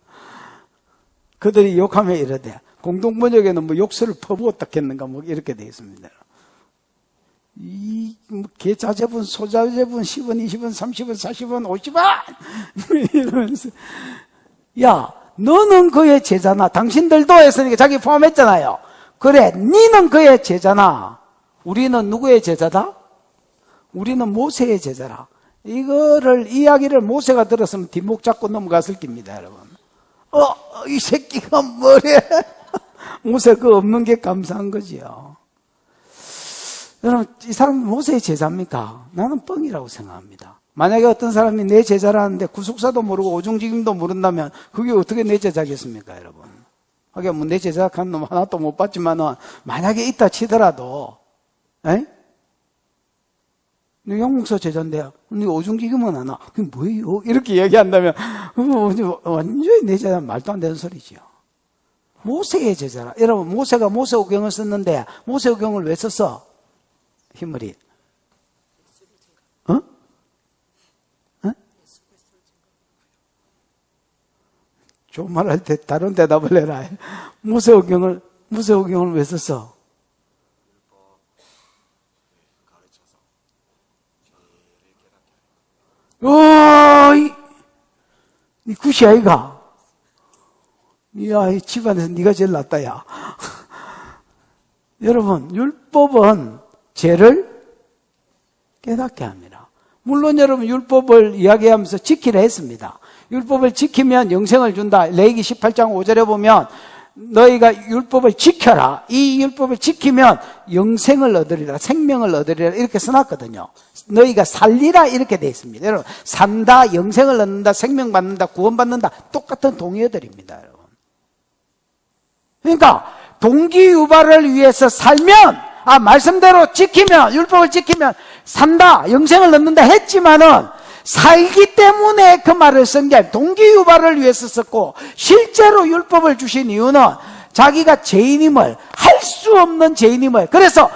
그들이 욕하며 이르되 공동번역에는 뭐 욕설을 퍼부었다 했는가 뭐 이렇게 되어 있습니다. 개자제분, 소자제분, 10원, 20원, 30원, 40원, 50원 이러면서 야 너는 그의 제자나 당신들도 했으니까 자기 포함했잖아요. 그래 니는 그의 제자나 우리는 누구의 제자다? 우리는 모세의 제자라. 이거를 이야기를 모세가 들었으면 뒷목 잡고 넘어갔을 겁니다, 여러분. 이 새끼가 뭐래? 모세 그 없는 게 감사한 거지요. 여러분, 이 사람은 모세의 제자입니까? 나는 뻥이라고 생각합니다. 만약에 어떤 사람이 내 제자라는데 구속사도 모르고 오중직임도 모른다면 그게 어떻게 내 제자겠습니까, 여러분? 하긴 뭐 내 제자 간 놈 하나도 못 봤지만은 만약에 있다 치더라도, 에? 네 영국서 제자인데, 네 오중직임은 하나? 그게 뭐예요? 이렇게 얘기한다면, 완전히 내 제자 말도 안 되는 소리지요. 모세의 제자라. 여러분, 모세가 모세오경을 썼는데, 모세오경을 왜 썼어? 흰머리. 어? 좋은 말 할 때 다른 대답을 해라. 모세오경을 왜 썼어? 이 굿이 아이가? 야, 이 집안에서 네가 제일 낫다, 야. 여러분, 율법은 죄를 깨닫게 합니다. 물론 여러분, 율법을 이야기하면서 지키라 했습니다. 율법을 지키면 영생을 준다. 레위기 18장 5절에 보면 너희가 율법을 지켜라. 이 율법을 지키면 영생을 얻으리라. 생명을 얻으리라. 이렇게 써놨거든요. 너희가 살리라 이렇게 되어 있습니다. 여러분, 산다, 영생을 얻는다, 생명 받는다, 구원받는다. 똑같은 동의어들입니다. 여러분. 그러니까 동기유발을 위해서 살면 말씀대로 지키면 율법을 지키면 산다, 영생을 얻는다 했지만은 살기 때문에 그 말을 쓴 게 아니라 동기유발을 위해서 썼고 실제로 율법을 주신 이유는 자기가 죄인임을 할 수 없는 죄인임을 그래서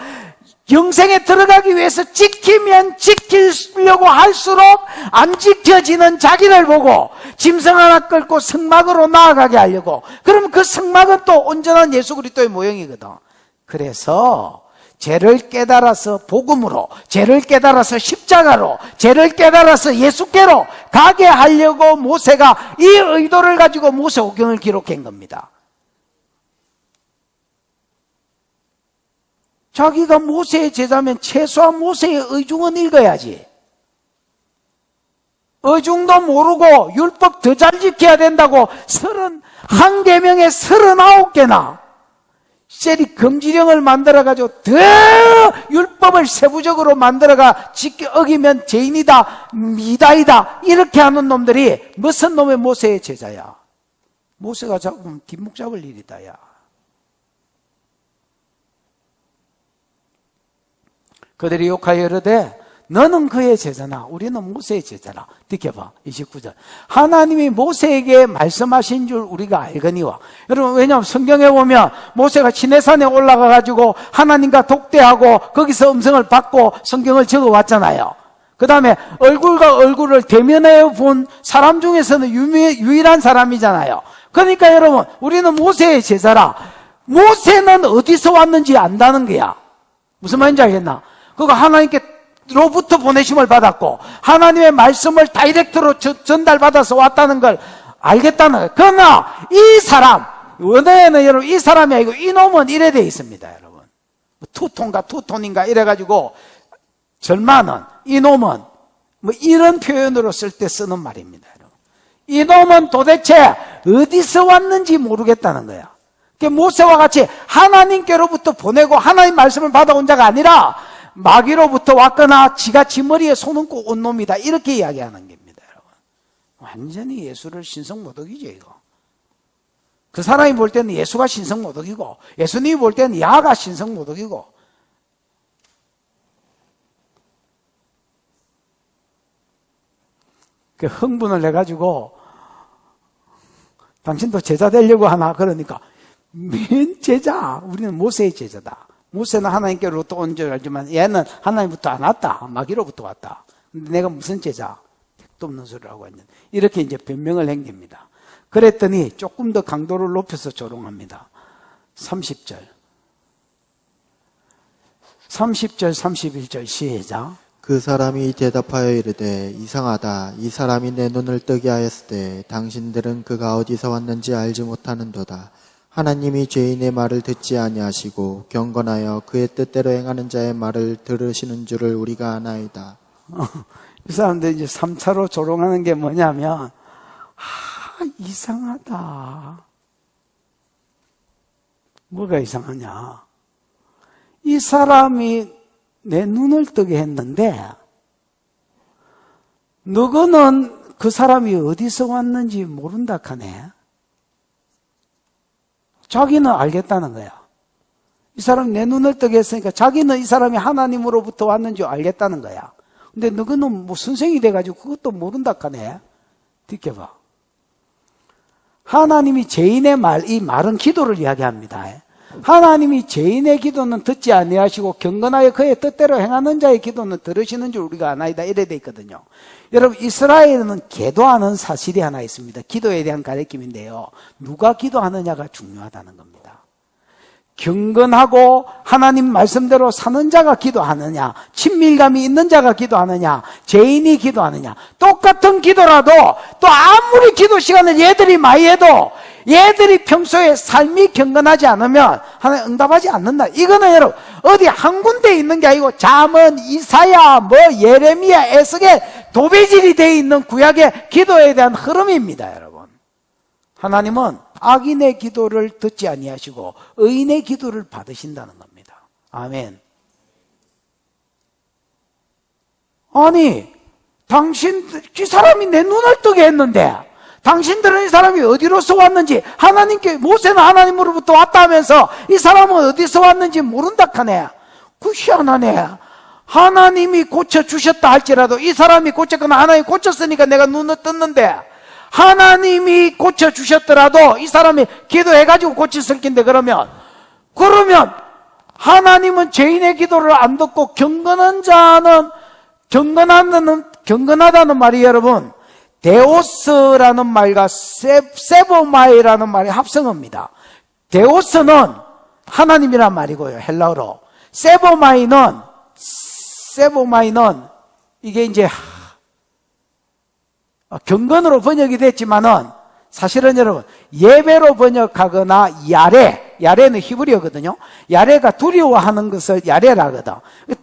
영생에 들어가기 위해서 지키면 지키려고 할수록 안 지켜지는 자기를 보고 짐승 하나 끌고 성막으로 나아가게 하려고 그러면 그 성막은 또 온전한 예수 그리스도의 모형이거든. 그래서 죄를 깨달아서 복음으로, 죄를 깨달아서 십자가로, 죄를 깨달아서 예수께로 가게 하려고 모세가 이 의도를 가지고 모세오경을 기록한 겁니다. 자기가 모세의 제자면 최소한 모세의 의중은 읽어야지. 의중도 모르고 율법 더 잘 지켜야 된다고 31계명에 39개나 셀이 금지령을 만들어가지고 더 율법을 세부적으로 만들어가 어기면 죄인이다, 미다이다 이렇게 하는 놈들이 무슨 놈의 모세의 제자야. 모세가 잡으면 뒷목 잡을 일이다, 야. 그들이 욕하여 이르되 너는 그의 제자나 우리는 모세의 제자라. 느껴봐. 29절. 하나님이 모세에게 말씀하신 줄 우리가 알거니와. 여러분, 왜냐하면 성경에 보면 모세가 시내산에 올라가가지고 하나님과 독대하고 거기서 음성을 받고 성경을 적어왔잖아요. 그 다음에 얼굴과 얼굴을 대면해 본 사람 중에서는 유일한 사람이잖아요. 그러니까 여러분, 우리는 모세의 제자라. 모세는 어디서 왔는지 안다는 거야. 무슨 말인지 알겠나? 그거 하나님께로부터 보내심을 받았고 하나님의 말씀을 다이렉트로 전달받아서 왔다는 걸 알겠다는 거예요. 그러나 이 사람, 원어에는 여러분 이 사람이 아니고 이놈은 이래 돼 있습니다. 여러분 투톤가 투톤인가 이래가지고 절마는 이놈은 뭐 이런 표현으로 쓸 때 쓰는 말입니다. 여러분. 이놈은 도대체 어디서 왔는지 모르겠다는 거야. 모세와 같이 하나님께로부터 보내고 하나님 말씀을 받아온 자가 아니라 마귀로부터 왔거나 지가 지 머리에 손 얹고 온 놈이다 이렇게 이야기하는 겁니다. 여러분. 완전히 예수를 신성모독이죠 이거. 그 사람이 볼 때는 예수가 신성모독이고 예수님이 볼 때는 야가 신성모독이고 그 흥분을 해가지고 당신도 제자 되려고 하나 그러니까 맨 제자 우리는 모세의 제자다. 모세는 하나님께로부터 온 줄 알지만 얘는 하나님부터 안 왔다. 마귀로부터 왔다. 근데 내가 무슨 제자? 택도 없는 소리를 하고 있는. 이렇게 이제 변명을 한 겁니다. 그랬더니 조금 더 강도를 높여서 조롱합니다. 30절, 31절 시작. 그 사람이 대답하여 이르되 이상하다. 이 사람이 내 눈을 뜨게 하였을 때 당신들은 그가 어디서 왔는지 알지 못하는도다. 하나님이 죄인의 말을 듣지 아니하시고 경건하여 그의 뜻대로 행하는 자의 말을 들으시는 줄을 우리가 아나이다. 이 사람들 이제 3차로 조롱하는 게 뭐냐면, 이상하다. 뭐가 이상하냐? 이 사람이 내 눈을 뜨게 했는데, 너거는 그 사람이 어디서 왔는지 모른다 하네. 자기는 알겠다는 거야. 이 사람이 내 눈을 뜨게 했으니까 자기는 이 사람이 하나님으로부터 왔는지 알겠다는 거야. 근데 너거는 뭐 선생이 돼가지고 그것도 모른다 하네. 듣겨봐. 하나님이 죄인의 이 말은 기도를 이야기합니다. 하나님이 죄인의 기도는 듣지 아니하시고 경건하여 그의 뜻대로 행하는 자의 기도는 들으시는 줄 우리가 아나이다. 이래 돼 있거든요. 여러분, 이스라엘은 기도하는 사실이 하나 있습니다. 기도에 대한 가르침인데요. 누가 기도하느냐가 중요하다는 겁니다. 경건하고 하나님 말씀대로 사는 자가 기도하느냐, 친밀감이 있는 자가 기도하느냐, 죄인이 기도하느냐, 똑같은 기도라도 또 아무리 기도 시간을 얘들이 많이 해도 얘들이 평소에 삶이 경건하지 않으면 하나님 응답하지 않는다. 이거는 여러분 어디 한 군데 있는 게 아니고 잠언, 이사야, 예레미야, 에스겔 도배질이 되어 있는 구약의 기도에 대한 흐름입니다. 여러분, 하나님은 악인의 기도를 듣지 아니하시고 의인의 기도를 받으신다는 겁니다. 아멘. 아니, 이 사람이 내 눈을 뜨게 했는데 당신들은 이 사람이 어디로서 왔는지, 하나님께, 모세는 하나님으로부터 왔다 하면서 이 사람은 어디서 왔는지 모른다 하네. 그 희한하네. 하나님이 고쳐주셨다 할지라도 이 사람이 고쳤거나 하나님이 고쳤으니까 내가 눈을 떴는데, 하나님이 고쳐주셨더라도 이 사람이 기도해가지고 고쳤을 텐데, 그러면 하나님은 죄인의 기도를 안 듣고 경건한 자는, 경건하다는 말이 여러분, 데오스라는 말과 세보마이라는 말이 합성어입니다. 데오스는 하나님이란 말이고요, 헬라어로. 세보마이는 이게 이제 경건으로 번역이 됐지만은 사실은 여러분 예배로 번역하거나 야레는 히브리어거든요. 야레가 두려워하는 것을 야레라거든.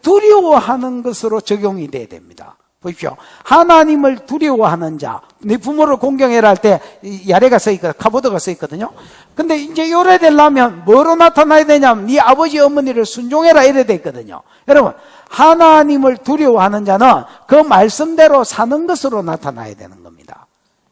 두려워하는 것으로 적용이 돼야 됩니다. 보십시오. 하나님을 두려워하는 자, 네 부모를 공경해라 할 때 야레가 써있거든요. 카보드가 써있거든요. 근데 이제 요래 되려면 뭐로 나타나야 되냐면 네 아버지 어머니를 순종해라 이래 돼 있거든요. 여러분, 하나님을 두려워하는 자는 그 말씀대로 사는 것으로 나타나야 되는 겁니다.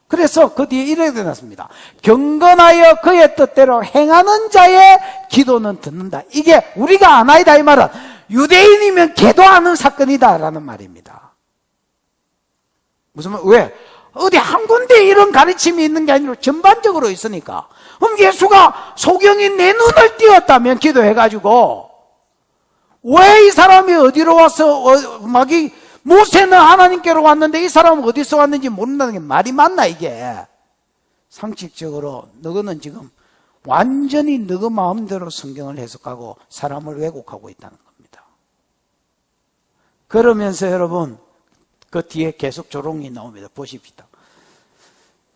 그래서 그 뒤에 이래 되었습니다. 경건하여 그의 뜻대로 행하는 자의 기도는 듣는다. 이게 우리가 아나이다 이 말은 유대인이면 기도하는 사건이다라는 말입니다. 무슨 말? 왜? 어디 한 군데 이런 가르침이 있는 게 아니라 전반적으로 있으니까. 그럼 예수가 소경이 내 눈을 띄었다면 기도해가지고 왜 이 사람이 어디로 와서 모세는 하나님께로 왔는데 이 사람은 어디서 왔는지 모른다는 게 말이 맞나 이게? 상식적으로 너는 지금 완전히 너 마음대로 성경을 해석하고 사람을 왜곡하고 있다는 겁니다. 그러면서 여러분 그 뒤에 계속 조롱이 나옵니다. 보십시다.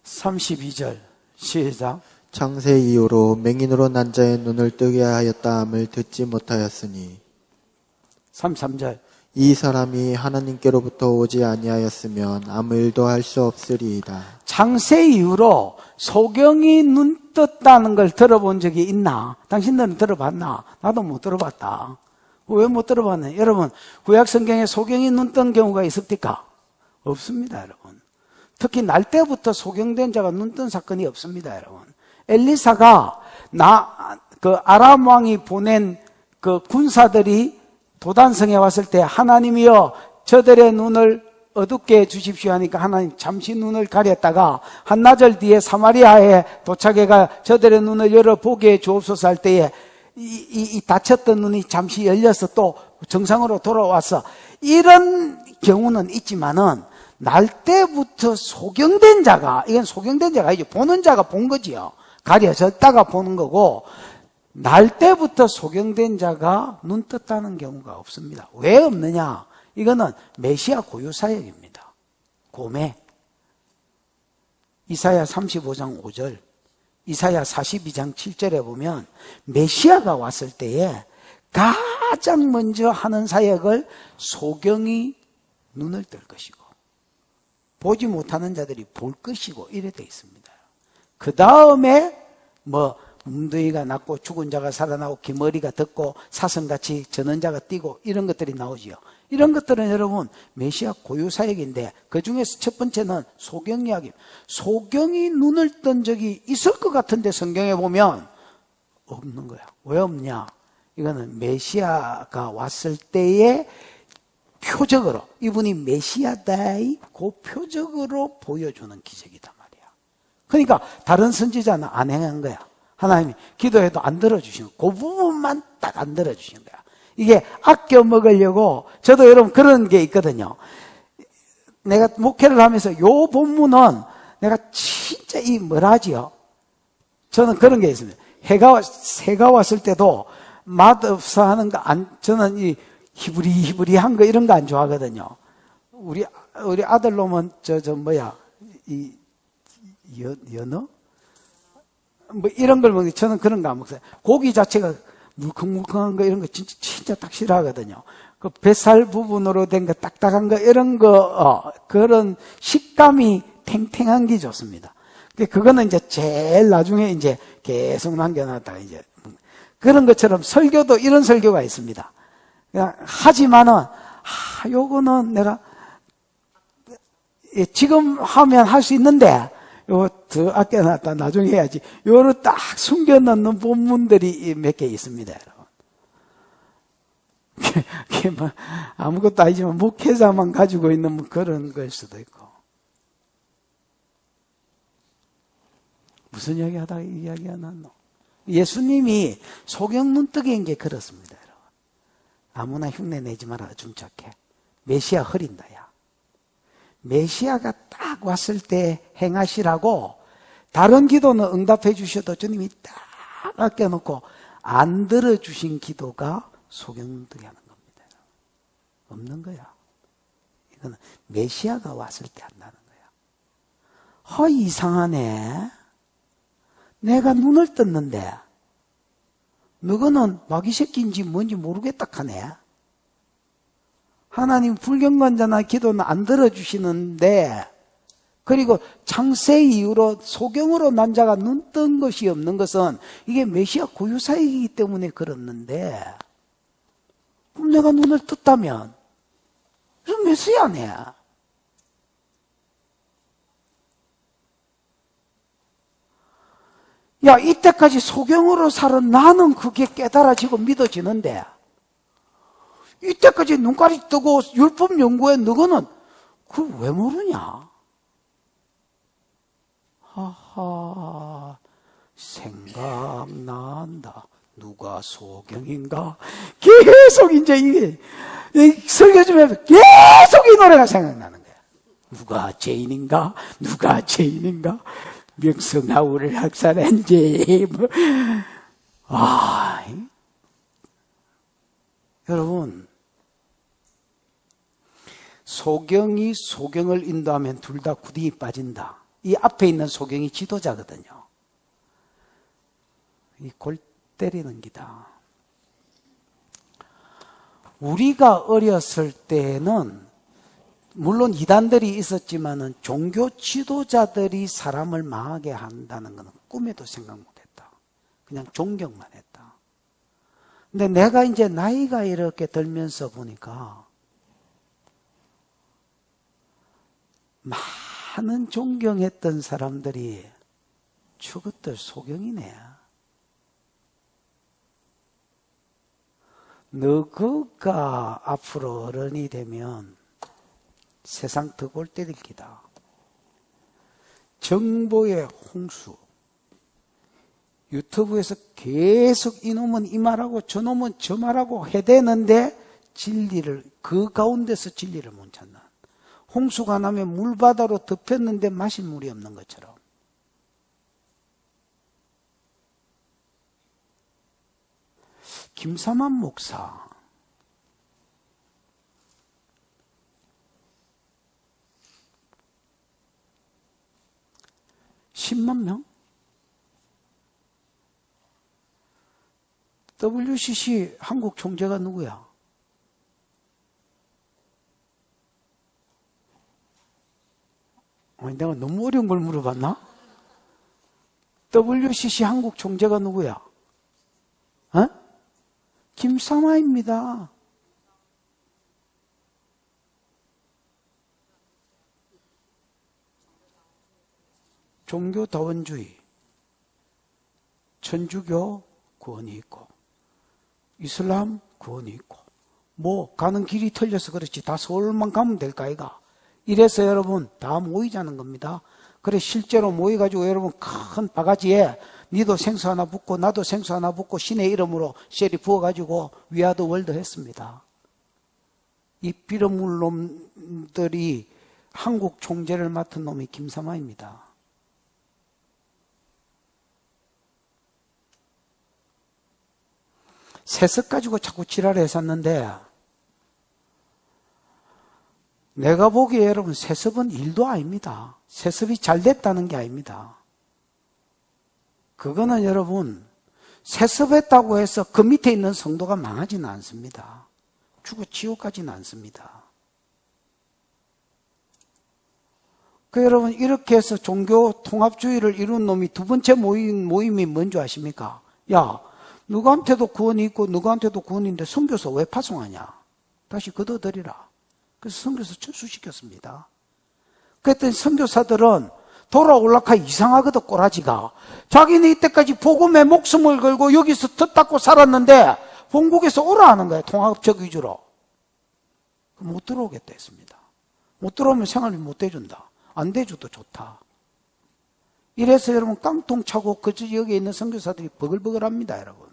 32절 시작. 창세 이후로 맹인으로 난 자의 눈을 뜨게 하였다 함을 듣지 못하였으니 33절 이 사람이 하나님께로부터 오지 아니하였으면 아무 일도 할 수 없으리이다. 창세 이후로 소경이 눈 떴다는 걸 들어본 적이 있나? 당신들은 들어봤나? 나도 못 들어봤다. 왜 못 들어봤나요? 여러분, 구약 성경에 소경이 눈 뜬 경우가 있습니까? 없습니다, 여러분. 특히 날 때부터 소경된 자가 눈 뜬 사건이 없습니다, 여러분. 엘리사가 아람 왕이 보낸 그 군사들이 도단성에 왔을 때 하나님이여 저들의 눈을 어둡게 해주십시오 하니까 하나님 잠시 눈을 가렸다가 한나절 뒤에 사마리아에 도착해가 저들의 눈을 열어보게 해 주옵소서 할 때에 이 닫혔던 눈이 잠시 열려서 또 정상으로 돌아왔어. 이런 경우는 있지만은 날 때부터 소경된 자가, 이건 소경된 자가 아니죠. 보는 자가 본 거지요. 가려졌다가 보는 거고, 날 때부터 소경된 자가 눈 떴다는 경우가 없습니다. 왜 없느냐? 이거는 메시아 고유 사역입니다. 고매. 이사야 35장 5절, 이사야 42장 7절에 보면 메시아가 왔을 때에 가장 먼저 하는 사역을 소경이 눈을 뜰 것이고 보지 못하는 자들이 볼 것이고 이래 돼 있습니다. 그 다음에 뭐 뭉둥이가 낫고 죽은 자가 살아나고 기머리가 듣고 사슴같이 저는 자가 뛰고 이런 것들이 나오지요. 이런 것들은 여러분 메시아 고유 사역인데 그 중에서 첫 번째는 소경 이야기. 소경이 눈을 뜬 적이 있을 것 같은데 성경에 보면 없는 거야. 왜 없냐? 이거는 메시아가 왔을 때의 표적으로 이분이 메시아다이 그 표적으로 보여주는 기적이단 말이야. 그러니까 다른 선지자는 안 행한 거야. 하나님이 기도해도 안 들어주시는 거야. 그 부분만 딱 안 들어주시는 거야. 이게 아껴 먹으려고 저도 여러분 그런 게 있거든요. 내가 목회를 하면서 요 본문은 내가 진짜 이 뭐라지요? 저는 그런 게 있습니다. 새가 왔을 때도 맛없어 하는 거 저는 이 히브리한 거 이런 거 안 좋아하거든요. 우리 아들 놈은 연어? 뭐 이런 걸 먹는 저는 그런 거 안 먹어요. 고기 자체가 물컹물컹한 거 이런 거 진짜 딱 싫어하거든요. 그 뱃살 부분으로 된 거 딱딱한 거 이런 거 그런 식감이 탱탱한 게 좋습니다. 그거는 이제 제일 나중에 이제 계속 남겨놨다가 이제 그런 것처럼 설교도 이런 설교가 있습니다. 그냥 하지만은 요거는 내가 지금 하면 할 수 있는데 요거 더 아껴놨다 나중에 해야지. 요를 딱 숨겨놓는 본문들이 몇 개 있습니다, 여러분. 그게 뭐 아무것도 아니지만 목회자만 가지고 있는 뭐 그런 걸 수도 있고. 무슨 이야기 하다가 이 이야기가 났노? 예수님이 소경 눈뜨기인 게 그렇습니다, 여러분. 아무나 흉내 내지 마라, 줌착해. 메시아 흐린다, 야. 메시아가 딱 왔을 때 행하시라고 다른 기도는 응답해 주셔도 주님이 딱 아껴놓고 안 들어주신 기도가 소경 눈뜨기 하는 겁니다. 없는 거야. 이거는 메시아가 왔을 때 한다는 거야. 이상하네. 내가 눈을 떴는데 너거는 마귀 새끼인지 뭔지 모르겠다 하네. 하나님 불경건자나 기도는 안 들어주시는데 그리고 창세 이후로 소경으로 난 자가 눈 뜬 것이 없는 것은 이게 메시아 고유사이기 때문에 그렇는데 그럼 내가 눈을 떴다면 그럼 메시아네. 야, 이때까지 소경으로 살은 나는 그게 깨달아지고 믿어지는데 이때까지 눈깔이 뜨고 율법 연구에 너거는 그걸 왜 모르냐? 하하, 생각난다. 누가 소경인가? 계속 이제 이게 설교 좀 해도 계속 이 노래가 생각나는 거야. 누가 죄인인가? 누가 죄인인가? 명성하우를 학살한지 여러분 소경이 소경을 인도하면 둘 다 구덩이 빠진다. 이 앞에 있는 소경이 지도자거든요. 이 골 때리는 기다. 우리가 어렸을 때는 물론 이단들이 있었지만은 종교 지도자들이 사람을 망하게 한다는 것은 꿈에도 생각 못했다. 그냥 존경만 했다. 근데 내가 이제 나이가 이렇게 들면서 보니까 많은 존경했던 사람들이 죽었들 소경이네. 너가 앞으로 어른이 되면 세상 더 골 때릴 기다. 정보의 홍수. 유튜브에서 계속 이놈은 이 말하고 저놈은 저 말하고 해대는데 진리를 그 가운데서 진리를 못 찾는. 홍수가 나면 물바다로 덮였는데 마실 물이 없는 것처럼. 김사만 목사 10만 명? WCC 한국 총재가 누구야? 아니, 내가 너무 어려운 걸 물어봤나? WCC 한국 총재가 누구야? 어? 김사마입니다. 종교다원주의, 천주교 구원이 있고 이슬람 구원이 있고 뭐 가는 길이 틀려서 그렇지 다 서울만 가면 될까 이가. 이래서 여러분 다 모이자는 겁니다. 그래 실제로 모여가지고 여러분 큰 바가지에 니도 생수 하나 붓고 나도 생수 하나 붓고 신의 이름으로 쉐리 부어가지고 위아더 월드 했습니다. 이 빌어물 놈들이 한국 총재를 맡은 놈이 김사마입니다. 세습 가지고 자꾸 지랄을 했었는데 내가 보기에 여러분 세습은 일도 아닙니다. 세습이 잘 됐다는 게 아닙니다. 그거는 여러분 세습했다고 해서 그 밑에 있는 성도가 망하지는 않습니다. 죽어 지옥 가지는 않습니다. 그 여러분 이렇게 해서 종교 통합주의를 이룬 놈이 두 번째 모임이 뭔지 아십니까? 야, 누구한테도 구원이 있고 누구한테도 구원인데 선교사 왜 파송하냐? 다시 걷어들이라. 그래서 선교사 철수시켰습니다. 그랬더니 선교사들은 돌아올라카 이상하거든 꼬라지가. 자기는 이때까지 복음에 목숨을 걸고 여기서 덧닦고 살았는데 본국에서 오라 하는 거야. 통합적 위주로. 못 들어오겠다 했습니다. 못 들어오면 생활비 못 대준다. 안 대줘도 좋다. 이래서 여러분 깡통 차고 그 지역에 있는 선교사들이 버글버글합니다. 여러분.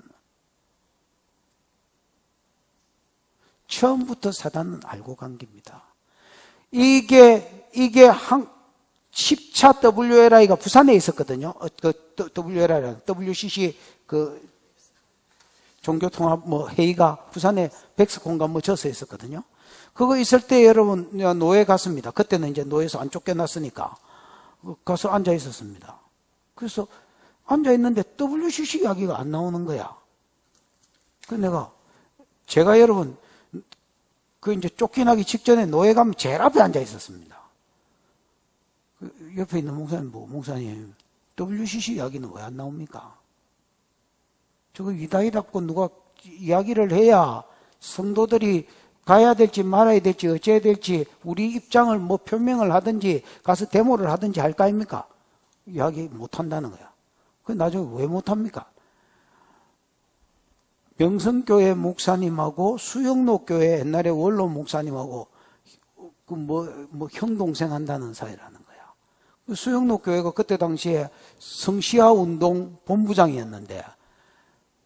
처음부터 사단은 알고 간 겁니다. 이게 10차 WLI가 부산에 있었거든요. 그 WLI라는 WCC 그 종교통합 회의가 부산에 백석공간 저서 있었거든요. 그거 있을 때 여러분 노예 갔습니다. 그때는 이제 노예에서 안 쫓겨났으니까 가서 앉아 있었습니다. 그래서 앉아 있는데 WCC 이야기가 안 나오는 거야. 그래서 제가 여러분 그 이제 쫓겨나기 직전에 노예 가면 제일 앞에 앉아 있었습니다. 그 옆에 있는 목사님, 목사님, WCC 이야기는 왜 안 나옵니까? 저거 이다이답고 누가 이야기를 해야 성도들이 가야 될지 말아야 될지 어찌해야 될지 우리 입장을 표명을 하든지 가서 데모를 하든지 할 거 아닙니까? 이야기 못 한다는 거야. 그 나중에 왜 못 합니까? 명성교회 목사님하고 수영로교회 옛날에 원로 목사님하고 형 동생 한다는 사이라는 거야. 수영로교회가 그때 당시에 성시아 운동 본부장이었는데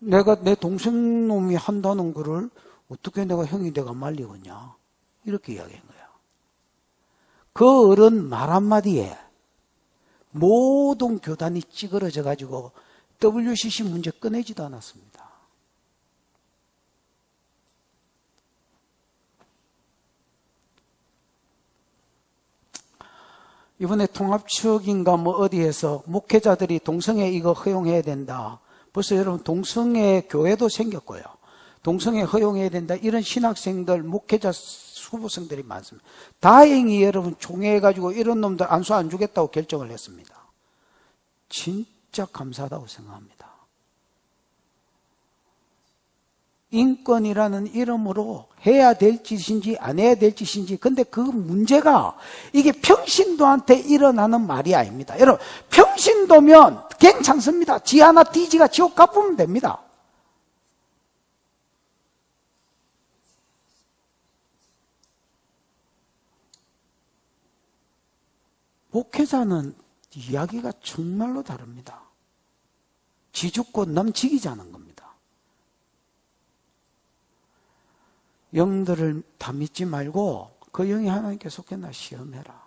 내가 내 동생 놈이 한다는 거를 어떻게 내가 형이 내가 말리겠냐 이렇게 이야기한 거야. 그 어른 말 한마디에 모든 교단이 찌그러져 가지고 WCC 문제 꺼내지도 않았습니다. 이번에 통합측인가 어디에서 목회자들이 동성애 이거 허용해야 된다. 벌써 여러분 동성애 교회도 생겼고요. 동성애 허용해야 된다. 이런 신학생들, 목회자 후보생들이 많습니다. 다행히 여러분 총회해가지고 이런 놈들 안수 안 주겠다고 결정을 했습니다. 진짜 감사하다고 생각합니다. 인권이라는 이름으로 해야 될 짓인지 안 해야 될 짓인지 근데 그 문제가 이게 평신도한테 일어나는 말이 아닙니다. 여러분 평신도면 괜찮습니다. 지 하나 띠지가 지옥 가보면 됩니다. 목회자는 이야기가 정말로 다릅니다. 지 죽고 남 지기자는 겁니다. 영들을 다 믿지 말고 그 영이 하나님께 속했나 시험해라.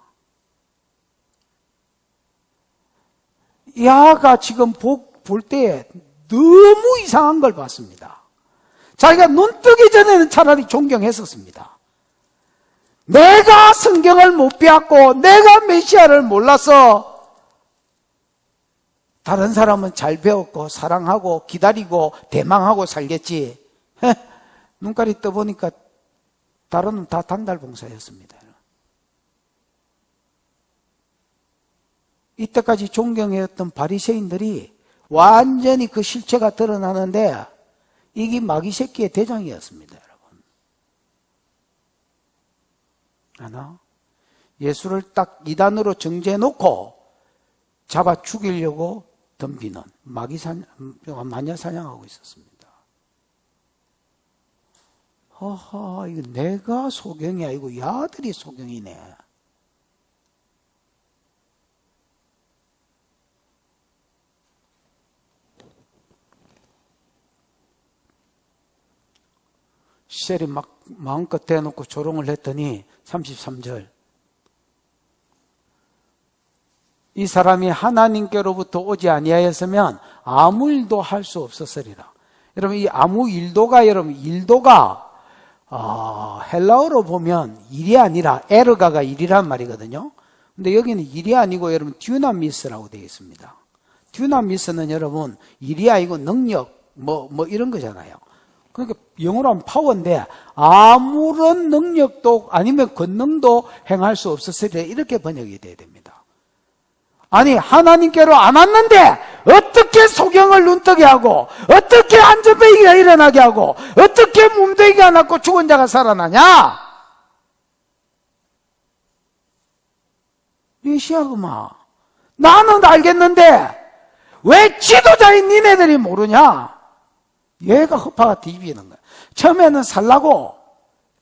야가 지금 볼 때 너무 이상한 걸 봤습니다. 자기가 눈 뜨기 전에는 차라리 존경했었습니다. 내가 성경을 못 배웠고 내가 메시아를 몰라서 다른 사람은 잘 배웠고 사랑하고 기다리고 대망하고 살겠지. 눈깔이 떠보니까 다른 다 단달봉사였습니다. 이때까지 존경했던 바리새인들이 완전히 그 실체가 드러나는데 이게 마귀 새끼의 대장이었습니다, 여러분. 하나? 예수를 딱 이단으로 정죄해놓고 잡아 죽이려고 덤비는 마녀 사냥하고 있었습니다. 허허, 이거 내가 소경이 아니고 야들이 소경이네. 시셀이 막 마음껏 대놓고 조롱을 했더니 33절 이 사람이 하나님께로부터 오지 아니하였으면 아무 일도 할 수 없었으리라. 여러분 이 아무 일도가 헬라어로 보면 일이 아니라 에르가가 일이란 말이거든요. 근데 여기는 일이 아니고 여러분 듀나미스라고 되어 있습니다. 듀나미스는 여러분 일이 아니고 능력 뭐 이런 거잖아요. 그러니까 영어로 하면 파워인데 아무런 능력도 아니면 권능도 행할 수 없었으리라 이렇게 번역이 돼야 됩니다. 아니 하나님께로 안 왔는데 어떻게 소경을 눈뜨게 하고 어떻게 안전뱅이가 일어나게 하고 어떻게 몸뚱이가 낫고 죽은 자가 살아나냐? 메시아구마 나는 알겠는데 왜 지도자인 니네들이 모르냐? 얘가 허파가 뒤비는 거야. 처음에는 살라고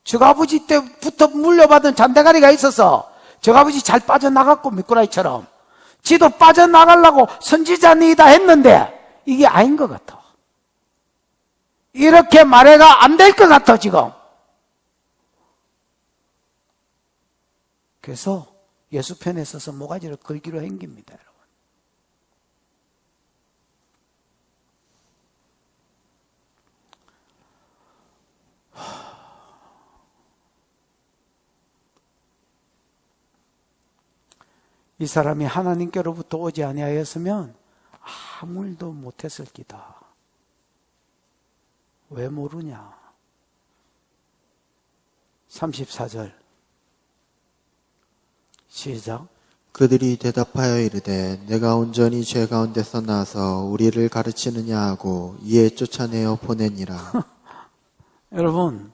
저아버지 때부터 물려받은 잔대가리가 있어서 저아버지 잘 빠져나갔고 미꾸라지처럼 지도 빠져나가려고 선지자니다 했는데 이게 아닌 것 같아. 이렇게 말해가 안 될 것 같아 지금. 그래서 예수 편에 서서 모가지를 걸기로 행깁니다. 여러분. 이 사람이 하나님께로부터 오지 아니하였으면 아무 일도 못했을 기다. 왜 모르냐? 34절 시작. 그들이 대답하여 이르되 내가 온전히 죄 가운데서 나서 우리를 가르치느냐 하고 이에 쫓아내어 보내니라. 여러분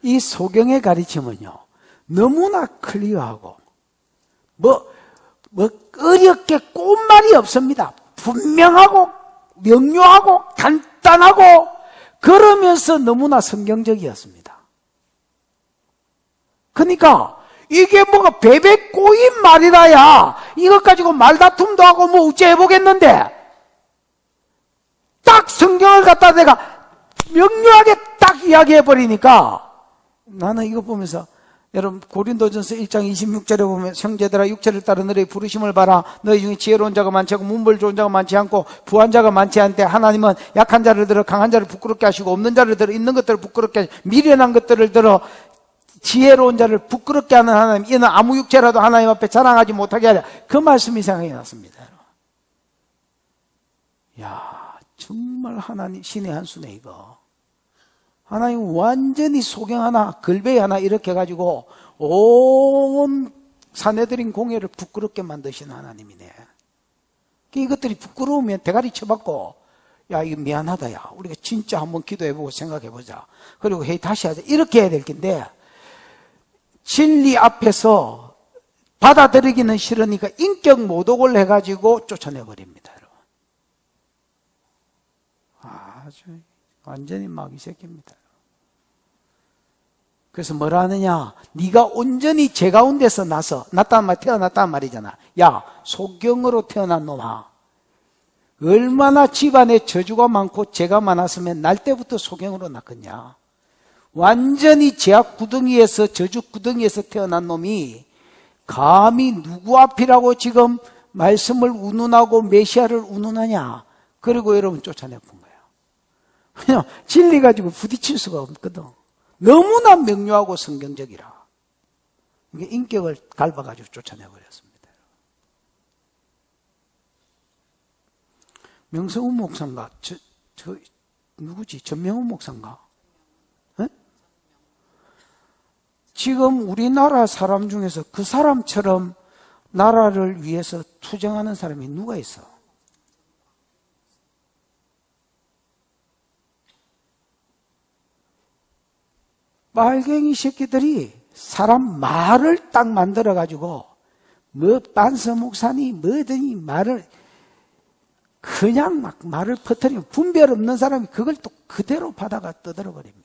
이 소경의 가르침은요 너무나 클리어하고 어렵게 꼼말이 없습니다. 분명하고 명료하고 간단하고 그러면서 너무나 성경적이었습니다. 그러니까 이게 뭐가 베베 꼬인 말이라야 이것 가지고 말다툼도 하고 뭐 어째 해보겠는데 딱 성경을 갖다 내가 명료하게 딱 이야기해버리니까 나는 이거 보면서 여러분 고린도전서 1장 26절에 보면 형제들아 육체를 따른 너희의 부르심을 봐라. 너희 중에 지혜로운 자가 많지 않고 문벌 좋은 자가 많지 않고 부한 자가 많지 않대. 하나님은 약한 자를 들어 강한 자를 부끄럽게 하시고 없는 자를 들어 있는 것들을 부끄럽게 하시고 미련한 것들을 들어 지혜로운 자를 부끄럽게 하는 하나님. 이는 아무 육체라도 하나님 앞에 자랑하지 못하게 하려. 그 말씀이 생각이 났습니다. 야 정말 하나님 신의 한 수네 이거. 하나님 완전히 소경 하나 걸베이 하나 이렇게 해가지고 온 사내들인 공예를 부끄럽게 만드신 하나님이네. 이것들이 부끄러우면 대가리 쳐받고 야 이거 미안하다 야 우리가 진짜 한번 기도해보고 생각해보자 그리고 회의 다시 하자 이렇게 해야 될 텐데 진리 앞에서 받아들이기는 싫으니까 인격 모독을 해가지고 쫓아내버립니다. 여러분. 아주 완전히 마귀 새끼입니다. 그래서 뭐라 하느냐? 네가 온전히 죄 가운데서 태어났단 말이잖아. 야, 소경으로 태어난 놈아. 얼마나 집안에 저주가 많고 죄가 많았으면 날 때부터 소경으로 낳겠냐? 완전히 죄악 구덩이에서 저주 구덩이에서 태어난 놈이 감히 누구 앞이라고 지금 말씀을 운운하고 메시아를 운운하냐? 그리고 여러분 쫓아내본 거예요. 그냥 진리 가지고 부딪힐 수가 없거든. 너무나 명료하고 성경적이라. 이게 인격을 밟아가지고 쫓아내버렸습니다. 명성훈 목사인가? 누구지? 전명훈 목사인가? 네? 지금 우리나라 사람 중에서 그 사람처럼 나라를 위해서 투쟁하는 사람이 누가 있어? 빨갱이 새끼들이 사람 말을 딱 만들어가지고 뭐 반서 목사니 뭐더니 말을 그냥 막 말을 퍼뜨리면 분별 없는 사람이 그걸 또 그대로 받아가 떠들어 버립니다.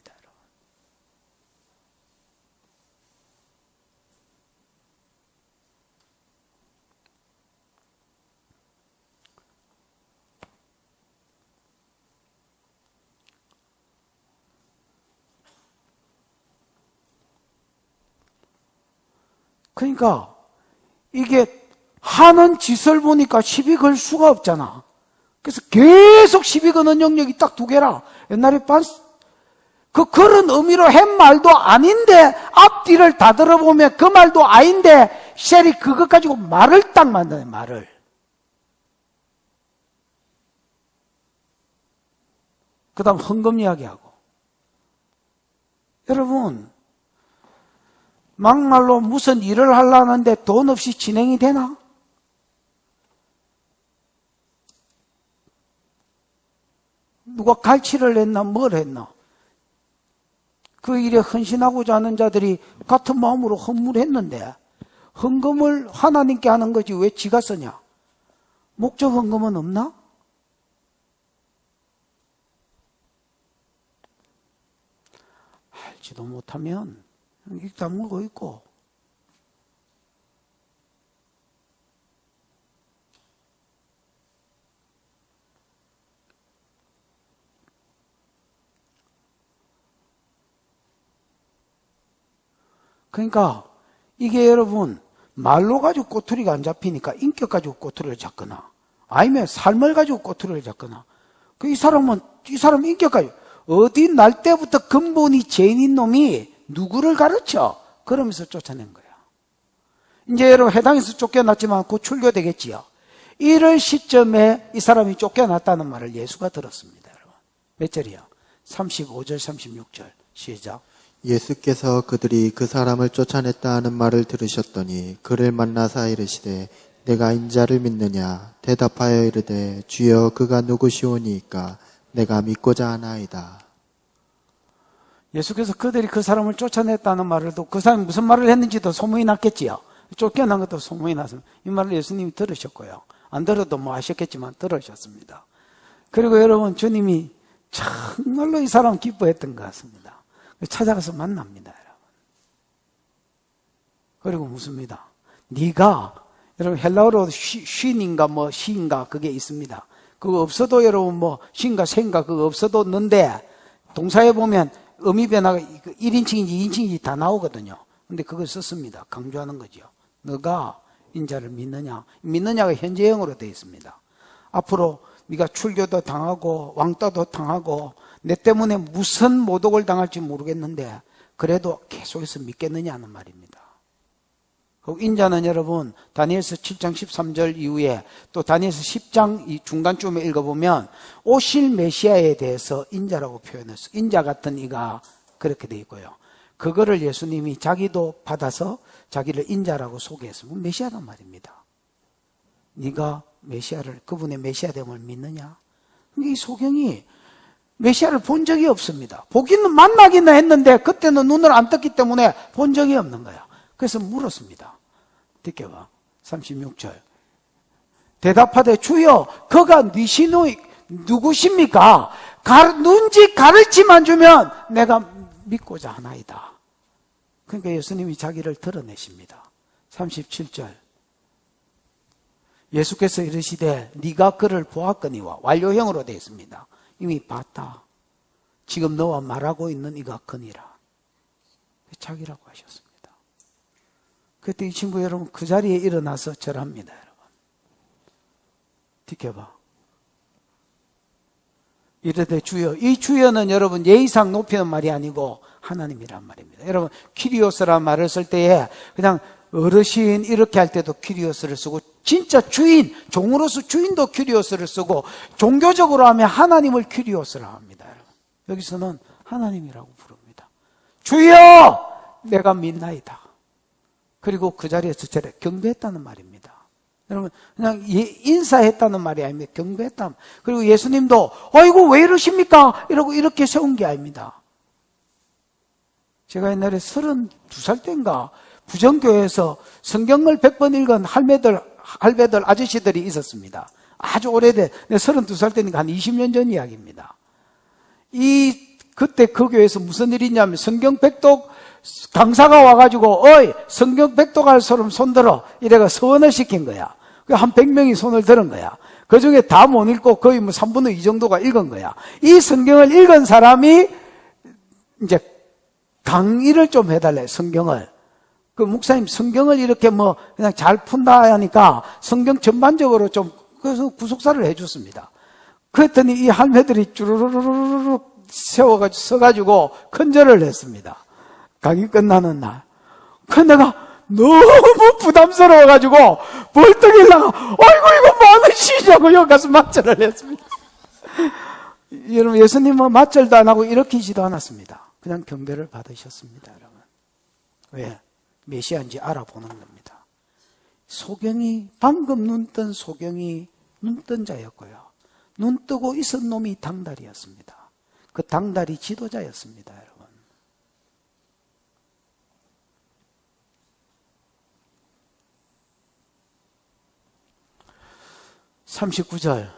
그러니까 이게 하는 짓을 보니까 시비 걸 수가 없잖아. 그래서 계속 시비 거는 영역이 딱 두 개라. 옛날에 그런 의미로 한 말도 아닌데 앞뒤를 다 들어보면 그 말도 아닌데 셀이 그것 가지고 말을 딱 만드네, 말을. 그 다음 헌금 이야기하고. 여러분, 막말로 무슨 일을 하려는데 돈 없이 진행이 되나? 누가 갈취를 했나 뭘 했나? 그 일에 헌신하고자 하는 자들이 같은 마음으로 헌물했는데 헌금을 하나님께 하는 거지 왜 지가 쓰냐? 목적 헌금은 없나? 알지도 못하면 다 먹고 있고. 그러니까 이게 여러분 말로 가지고 꼬투리가 안 잡히니까 인격 가지고 꼬투리를 잡거나 아니면 삶을 가지고 꼬투리를 잡거나 이 사람 인격 가지고 어디 날 때부터 근본이 죄인인 놈이 누구를 가르쳐? 그러면서 쫓아낸 거야. 이제 여러분 해당에서 쫓겨났지만 곧 출교되겠지요. 이럴 시점에 이 사람이 쫓겨났다는 말을 예수가 들었습니다. 여러분. 몇 절이야? 35절 36절 시작. 예수께서 그들이 그 사람을 쫓아냈다 하는 말을 들으셨더니 그를 만나사 이르시되 내가 인자를 믿느냐? 대답하여 이르되 주여 그가 누구시오니이까 내가 믿고자 하나이다. 예수께서 그들이 그 사람을 쫓아냈다는 말을 듣고 그 사람이 무슨 말을 했는지도 소문이 났겠지요. 쫓겨난 것도 소문이 났습니다. 이 말을 예수님이 들으셨고요. 안 들어도 뭐 아셨겠지만 들으셨습니다. 그리고 여러분 주님이 정말로 이 사람 기뻐했던 것 같습니다. 찾아가서 만납니다, 여러분. 그리고 묻습니다. 네가 여러분 헬라어로 쉰인가 뭐 시인가 그게 있습니다. 그거 없어도 여러분 뭐 신가 생가 그거 없어도 는데 동사에 보면 의미 변화가 1인칭인지 2인칭인지 다 나오거든요. 근데 그걸 썼습니다. 강조하는 거죠. 너가 인자를 믿느냐? 믿느냐가 현재형으로 되어 있습니다. 앞으로 네가 출교도 당하고 왕따도 당하고 내 때문에 무슨 모독을 당할지 모르겠는데 그래도 계속해서 믿겠느냐는 말입니다. 인자는 여러분 다니엘서 7장 13절 이후에 또 다니엘서 10장 이 중간쯤에 읽어보면 오실 메시아에 대해서 인자라고 표현했어요. 인자 같은 이가 그렇게 되어 있고요. 그거를 예수님이 자기도 받아서 자기를 인자라고 소개했습니다. 메시아란 말입니다. 네가 메시아를 그분의 메시아됨을 믿느냐? 이 소경이 메시아를 본 적이 없습니다. 보기는 만나기는 했는데 그때는 눈을 안 떴기 때문에 본 적이 없는 거야. 그래서 물었습니다. 듣겨봐. 36절. 대답하되 주여 그가 니시노이 누구십니까? 눈지 가르치만 주면 내가 믿고자 하나이다. 그러니까 예수님이 자기를 드러내십니다. 37절. 예수께서 이르시되 네가 그를 보았거니와 완료형으로 되어 있습니다. 이미 봤다. 지금 너와 말하고 있는 이가 거니라. 자기라고 하셨습니다. 그때 이 친구 여러분 그 자리에 일어나서 절합니다. 여러분. 지켜봐. 이르되 주여. 이 주여는 여러분 예의상 높이는 말이 아니고 하나님이란 말입니다. 여러분 키리오스란 말을 쓸 때에 그냥 어르신 이렇게 할 때도 키리오스를 쓰고 진짜 주인, 종으로서 주인도 키리오스를 쓰고 종교적으로 하면 하나님을 키리오스라 합니다. 여러분. 여기서는 하나님이라고 부릅니다. 주여 내가 믿나이다. 그리고 그 자리에서 저를 경배했다는 말입니다. 여러분, 그냥 인사했다는 말이 아닙니다. 경배했다. 그리고 예수님도 아이고 왜 이러십니까? 이러고 이렇게 세운 게 아닙니다. 제가 옛날에 32살 때인가 부정교회에서 성경을 100번 읽은 할배들 아저씨들이 있었습니다. 아주 오래된, 32살 때니까 한 20년 전 이야기입니다. 그때 그 교회에서 무슨 일이 있냐면 성경 백독 강사가 와가지고 어이 성경 백독할 사람 손들어 이래가 서원을 시킨 거야. 한 100명이 손을 들은 거야. 그 중에 다 못 읽고 거의 뭐 3분의 2 정도가 읽은 거야. 이 성경을 읽은 사람이 이제 강의를 좀 해달래, 성경을. 그 목사님 성경을 이렇게 뭐 그냥 잘 푼다 하니까 성경 전반적으로 좀 그래서 구속사를 해줬습니다. 그랬더니 이 할매들이 쭈루루루루루 세워가지고 서가지고 큰절을 했습니다. 강의 끝나는 날. 그 내가 너무 부담스러워가지고 벌떡 일어나가 아이고 이거 뭐하는 시냐고 여기 가서 맞절을 했습니다. 여러분 예수님은 맞절도 안 하고 일으키지도 않았습니다. 그냥 경배를 받으셨습니다. 여러분. 왜? 메시아인지 알아보는 겁니다. 소경이 방금 눈 뜬 소경이 눈 뜬 자였고요. 눈 뜨고 있은 놈이 당달이었습니다. 그 당달이 지도자였습니다. 여러분. 39절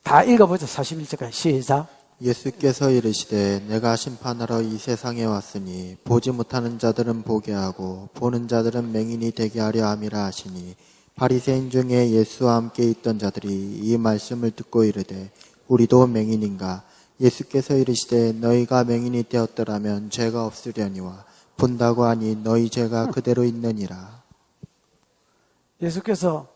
다 읽어보죠. 41절까지 시작. 예수께서 이르시되 내가 심판하러 이 세상에 왔으니 보지 못하는 자들은 보게 하고 보는 자들은 맹인이 되게 하려 함이라 하시니 바리새인 중에 예수와 함께 있던 자들이 이 말씀을 듣고 이르되 우리도 맹인인가? 예수께서 이르시되 너희가 맹인이 되었더라면 죄가 없으려니와 본다고 하니 너희 죄가 그대로 있느니라. 예수께서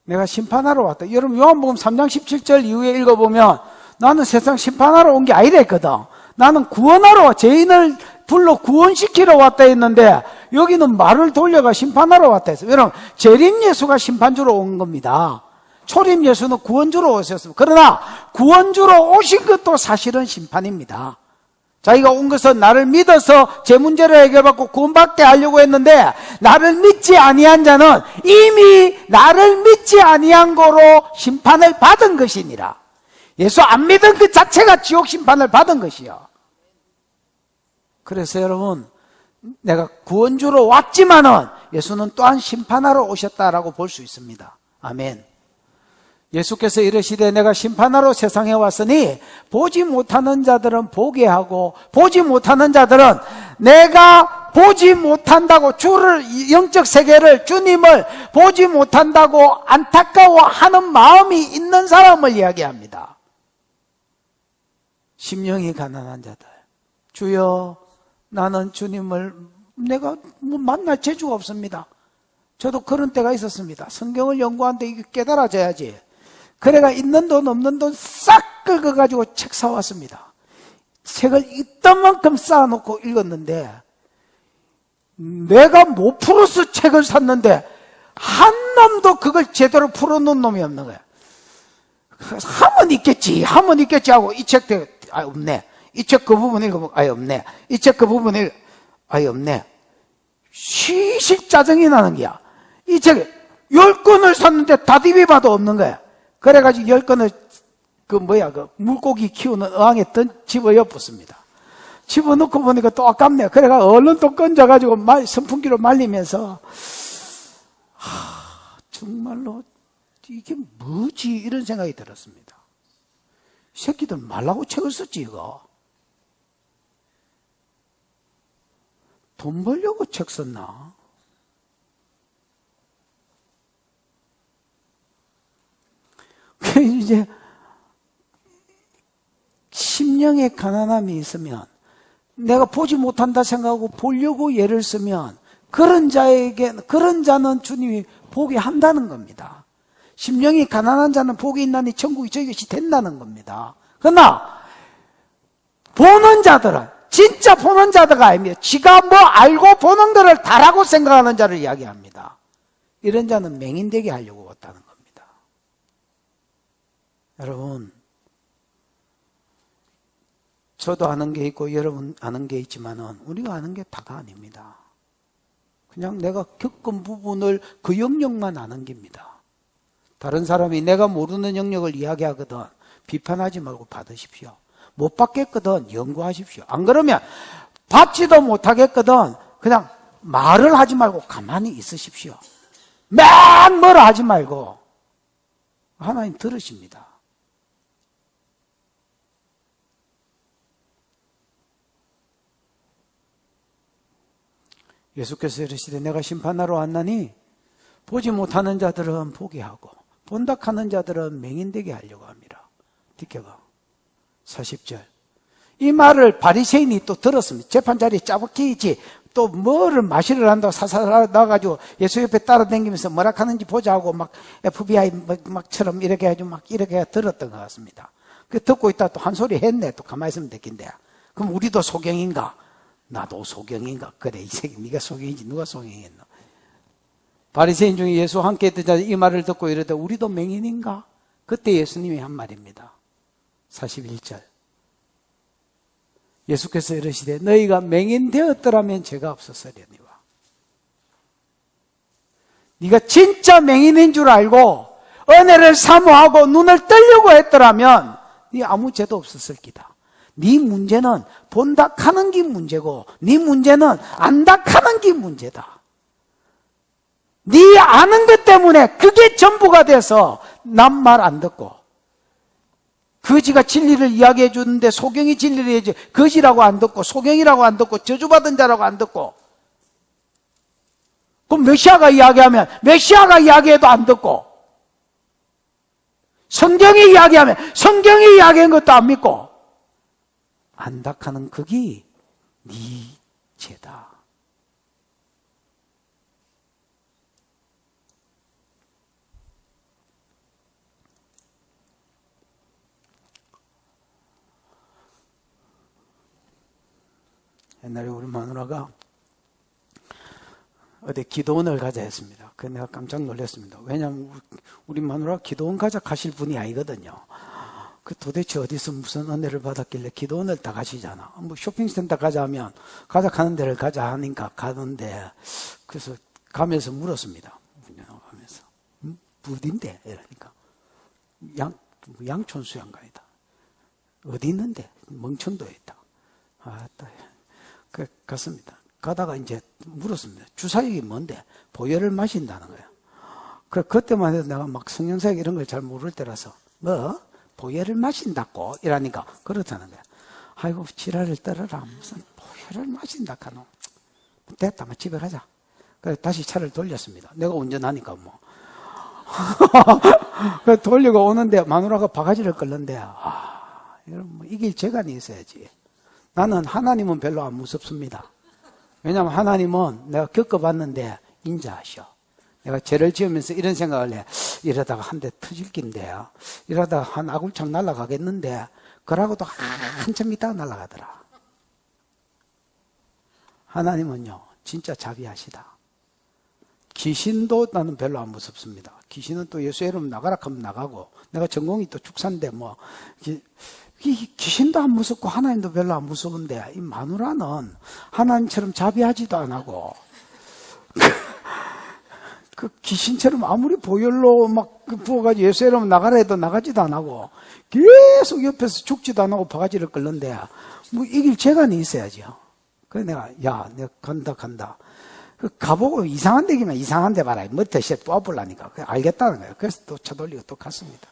내가 심판하러 왔다. 여러분 요한복음 3장 17절 이후에 읽어보면 나는 세상 심판하러 온 게 아니라 했거든. 나는 구원하러 죄인을 불러 구원시키러 왔다 했는데 여기는 말을 돌려가 심판하러 왔다 했어요. 여러분 재림 예수가 심판주로 온 겁니다. 초림 예수는 구원주로 오셨습니다. 그러나 구원주로 오신 것도 사실은 심판입니다. 자기가 온 것은 나를 믿어서 제 문제를 해결받고 구원받게 하려고 했는데 나를 믿지 아니한 자는 이미 나를 믿지 아니한 거로 심판을 받은 것이니라. 예수 안 믿은 그 자체가 지옥 심판을 받은 것이요. 그래서 여러분 내가 구원주로 왔지만은 예수는 또한 심판하러 오셨다라고 볼 수 있습니다. 아멘. 예수께서 이르시되 내가 심판하러 세상에 왔으니 보지 못하는 자들은 보게 하고 보지 못하는 자들은 내가 보지 못한다고 주를 영적 세계를 주님을 보지 못한다고 안타까워하는 마음이 있는 사람을 이야기합니다. 심령이 가난한 자들. 주여 나는 주님을 내가 만날 재주가 없습니다. 저도 그런 때가 있었습니다. 성경을 연구하는데 이게 깨달아져야지. 그래가 있는 돈 없는 돈 싹 긁어가지고 책 사왔습니다. 책을 있던 만큼 쌓아놓고 읽었는데 내가 못 풀어서 책을 샀는데 한 놈도 그걸 제대로 풀어놓은 놈이 없는 거야. 하면 있겠지 하고 이 책도 없네. 이 책 그 부분 읽어보면 없네. 이 책 그 부분 없네. 시실 짜증이 나는 거야. 이 책 10권을 샀는데 다디비 봐도 없는 거야. 그래가지고 10권을 그 물고기 키우는 어항에 집어 엿붓습니다. 집어넣고 보니까 또 아깝네. 그래가 얼른 또 건져가지고 선풍기로 말리면서 정말로 이게 뭐지 이런 생각이 들었습니다. 새끼들 말라고 책을 썼지 이거. 돈 벌려고 책 썼나? 이제 심령의 가난함이 있으면 내가 보지 못한다 생각하고 보려고 예를 쓰면 그런 자는 주님이 보게 한다는 겁니다. 심령이 가난한 자는 복이 있나니 천국이 저희 것이 된다는 겁니다. 그러나 보는 자들은 진짜 보는 자들가 아닙니다. 지가 뭐 알고 보는 거를 다라고 생각하는 자를 이야기합니다. 이런 자는 맹인되게 하려고 왔다는 겁니다. 여러분 저도 아는 게 있고 여러분 아는 게 있지만은 우리가 아는 게 다가 아닙니다. 그냥 내가 겪은 부분을 그 영역만 아는 겁니다. 다른 사람이 내가 모르는 영역을 이야기하거든 비판하지 말고 받으십시오. 못 받겠거든 연구하십시오. 안 그러면 받지도 못하겠거든 그냥 말을 하지 말고 가만히 있으십시오. 맨 뭐라 하지 말고 하나님 들으십니다. 예수께서 이르시되 내가 심판하러 왔나니 보지 못하는 자들은 보게 하고 본다 하는 자들은 맹인되게 하려고 합니다. 뒷겨가 40절 이 말을 바리새인이 또 들었습니다. 재판 자리에 짜박히 있지 또 뭐를 마시를 한다고 사살 나가지고 예수 옆에 따라다니면서 뭐라 하는지 보자 하고 막 FBI 막처럼 이렇게 해가지고 막 이렇게 들었던 것 같습니다. 그 듣고 있다 또 한 소리 했네. 또 가만히 있으면 됐긴데 그럼 우리도 소경인가? 나도 소경인가? 그래 이 새끼 네가 소경인지 누가 소경이겠노? 바리새인 중에 예수와 함께 있던 자 이 말을 듣고 이르되 우리도 맹인인가? 그때 예수님이 한 말입니다. 41절 예수께서 이르시되 너희가 맹인 되었더라면 죄가 없었으려니와 네가 진짜 맹인인 줄 알고 은혜를 사모하고 눈을 뜨려고 했더라면 네 아무 죄도 없었을 기다. 네 문제는 본다 하는 게 문제고 네 문제는 안다 하는 게 문제다. 네 아는 것 때문에 그게 전부가 돼서 남 말 안 듣고 거지가 진리를 이야기해 주는데 소경이 진리를 해야지 거지라고 안 듣고 소경이라고 안 듣고 저주받은 자라고 안 듣고 그럼 메시아가 이야기하면 메시아가 이야기해도 안 듣고 성경이 이야기하면 성경이 이야기한 것도 안 믿고 안닥하는 그게 네 죄다. 옛날에 우리 마누라가 어디 기도원을 가자 했습니다. 그래서 내가 깜짝 놀랐습니다. 왜냐하면 우리 마누라 기도원 가자 가실 분이 아니거든요. 그 도대체 어디서 무슨 은혜를 받았길래 기도원을 다 가시잖아. 뭐 쇼핑센터 가자 하면 가자 가는 데를 가자 하니까 가는데 그래서 가면서 물었습니다. 가면서 어딘데? 이러니까 양촌 수양관이다. 어디 있는데? 멍천도에 있다. 갔습니다. 가다가 이제 물었습니다. 주사역이 뭔데? 보혈을 마신다는 거예요. 그때만 해도 내가 막 성경사역 이런 걸 잘 모를 때라서 뭐? 보혈을 마신다고? 이러니까 그렇다는 거야. 아이고 지랄을 떨어라. 무슨 보혈을 마신다 카노. 됐다. 집에 가자. 그래서 다시 차를 돌렸습니다. 내가 운전하니까 뭐. 돌리고 오는데 마누라가 바가지를 끌는데 이건 뭐 이길 재간이 있어야지. 나는 하나님은 별로 안 무섭습니다. 왜냐하면 하나님은 내가 겪어봤는데 인자하셔. 내가 죄를 지으면서 이런 생각을 해. 이러다가 한 대 터질 낀데요. 이러다가 한 아굴창 날아가겠는데 그러고도 한참 있다가 날아가더라. 하나님은요 진짜 자비하시다. 귀신도 나는 별로 안 무섭습니다. 귀신은 또 예수 이름 나가라 하면 나가고 내가 전공이 또 축사인데 뭐 귀신도 안 무섭고 하나님도 별로 안 무서운데 이 마누라는 하나님처럼 자비하지도 안 하고 그 귀신처럼 아무리 보혈로 막 부어가지고 예수 이름 나가라 해도 나가지도 안 하고 계속 옆에서 죽지도 안 하고 바가지를 끌는데 뭐 이길 재간이 있어야죠. 그래서 내가 간다. 가보고 이상한 데기만 이상한 데 봐라. 머리에 뽑아보려니까. 알겠다는 거예요. 그래서 또 차 돌리고 또 갔습니다.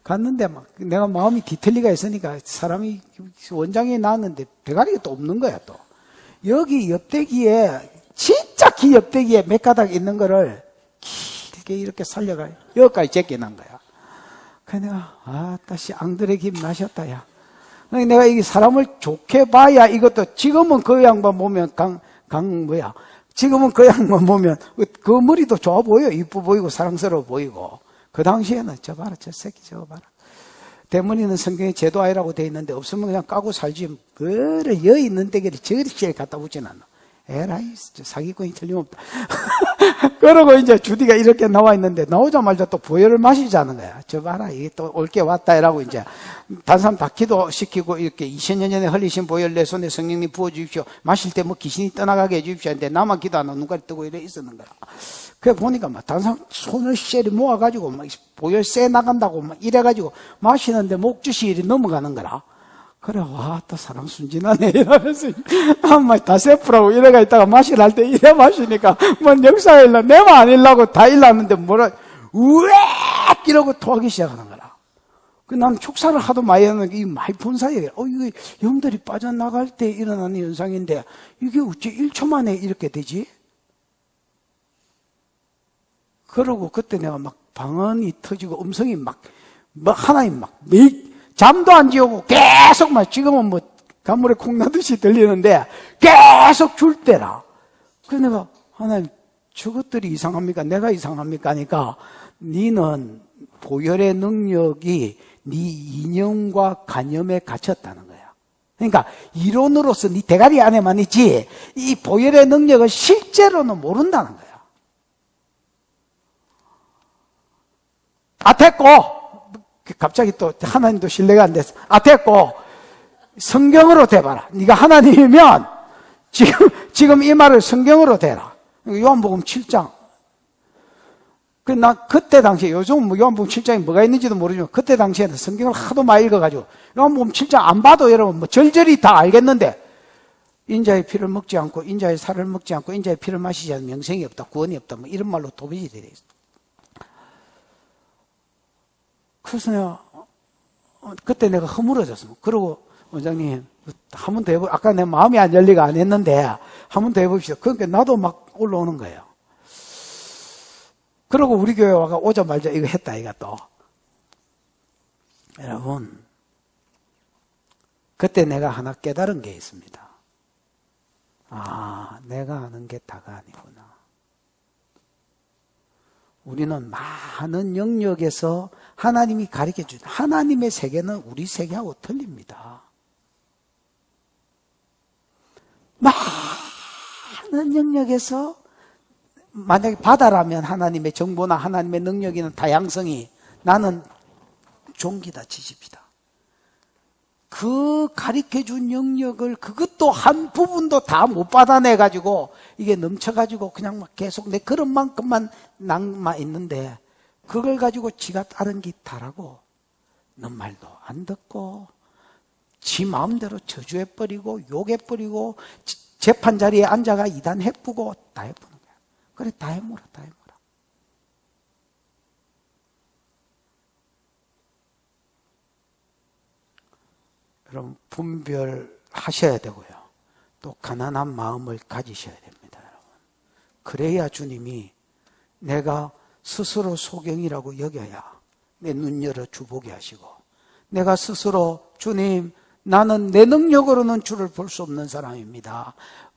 갔는데 막 내가 마음이 뒤틀리가 있으니까 사람이 원장이 나왔는데 배가리가 또 없는 거야 또. 여기 옆대기에 진짜 기 옆대기에 몇 가닥 있는 거를 길게 이렇게 살려가 여기까지 제껴난 거야. 그래서 내가 다시 앙드레 김 나셨다 야. 내가 이게 사람을 좋게 봐야 이것도 지금은 그 양반 보면 지금은 그 양반 보면 그 머리도 좋아 보여. 이뻐 보이고 사랑스러워 보이고. 그 당시에는 저 봐라 저 새끼 저거 봐라. 대머리는 성경에 제도아이라고 돼 있는데 없으면 그냥 까고 살지. 그래 여 있는 데기를 저리 갖다 붙진 않아. 에라이, 사기꾼이 틀림없다. 그러고 이제 주디가 이렇게 나와 있는데, 나오자마자 또 보혈을 마시자는 거야. 저 봐라, 이게 또 올게 왔다, 이라고 이제. 다른 사람 다 기도시키고, 이렇게 2000년 전에 흘리신 보혈 내 손에 성령님 부어주십시오. 마실 때 뭐 귀신이 떠나가게 해주십시오. 근데 나만 기도 안 하고 눈깔이 뜨고 이래 있었는 거야. 그래 보니까 막, 다른 사람 손을 쉐리 모아가지고, 막 보혈 쎄 나간다고 막 이래가지고, 마시는데 목주시 일이 넘어가는 거라. 그래, 와, 또 사람 순진하네, 이러면서, 다 세프라고 이래가 있다가 마시라 할 때 이래 마시니까, 뭔 역사 일러, 내만 안 일라고 다 일렀는데 뭐라, 우엑! 이러고 토하기 시작하는 거라. 난 축사를 하도 많이 했는데, 이 많이 본 사이에, 이게 영들이 빠져나갈 때 일어나는 현상인데, 이게 어째 1초 만에 이렇게 되지? 그러고 그때 내가 막 방언이 터지고 음성이 막 하나님 잠도 안 지우고 계속 지금은 뭐 간물에 콩 나듯이 들리는데 계속 줄 때라. 그래서 내가 하나님 저것들이 이상합니까? 내가 이상합니까? 하니까 니는 보혈의 능력이 네 인형과 간염에 갇혔다는 거야. 그러니까 이론으로서 네 대가리 안에만 있지 이 보혈의 능력을 실제로는 모른다는 거야. 됐고 갑자기 또 하나님도 신뢰가 안 됐어. 됐고 성경으로 대봐라. 네가 하나님이면 지금 이 말을 성경으로 대라. 요한복음 7장. 나 그때 당시에 요즘 뭐 요한복음 7장에 뭐가 있는지도 모르지만 그때 당시에는 성경을 하도 많이 읽어가지고 요한복음 7장 안 봐도 여러분 뭐 절절히 다 알겠는데 인자의 피를 먹지 않고 인자의 살을 먹지 않고 인자의 피를 마시지 않으면 영생이 없다, 구원이 없다, 뭐 이런 말로 도배이 되어 있어. 그래서 내가 그때 내가 허물어졌어. 그러고 원장님 한 번 더 해보. 아까 내 마음이 안 열리가 안 했는데 한 번 더 해봅시다. 그러니까 나도 막 올라오는 거예요. 그러고 우리 교회 와가 오자마자 이거 했다 이거 또. 여러분 그때 내가 하나 깨달은 게 있습니다. 내가 아는 게 다가 아니구나. 우리는 많은 영역에서 하나님이 가르쳐준 하나님의 세계는 우리 세계하고 틀립니다. 많은 영역에서 만약에 바다라면 하나님의 정보나 하나님의 능력이나 다양성이 나는 종기다 지집이다. 그 가르쳐준 영역을 그것도 한 부분도 다 못 받아내가지고 이게 넘쳐가지고 그냥 막 계속 내 그런 만큼만 남아 있는데 그걸 가지고 지가 다른 게 다라고 너 말도 안 듣고 지 마음대로 저주해버리고 욕해버리고 재판 자리에 앉아가 이단 해쁘고 다 해보는 거야. 그래 다 해물어 다 해물어. 여러분 분별하셔야 되고요. 또 가난한 마음을 가지셔야 됩니다. 여러분. 그래야 주님이 내가 스스로 소경이라고 여겨야 내 눈 열어 주보게 하시고 내가 스스로 주님 나는 내 능력으로는 주를 볼 수 없는 사람입니다.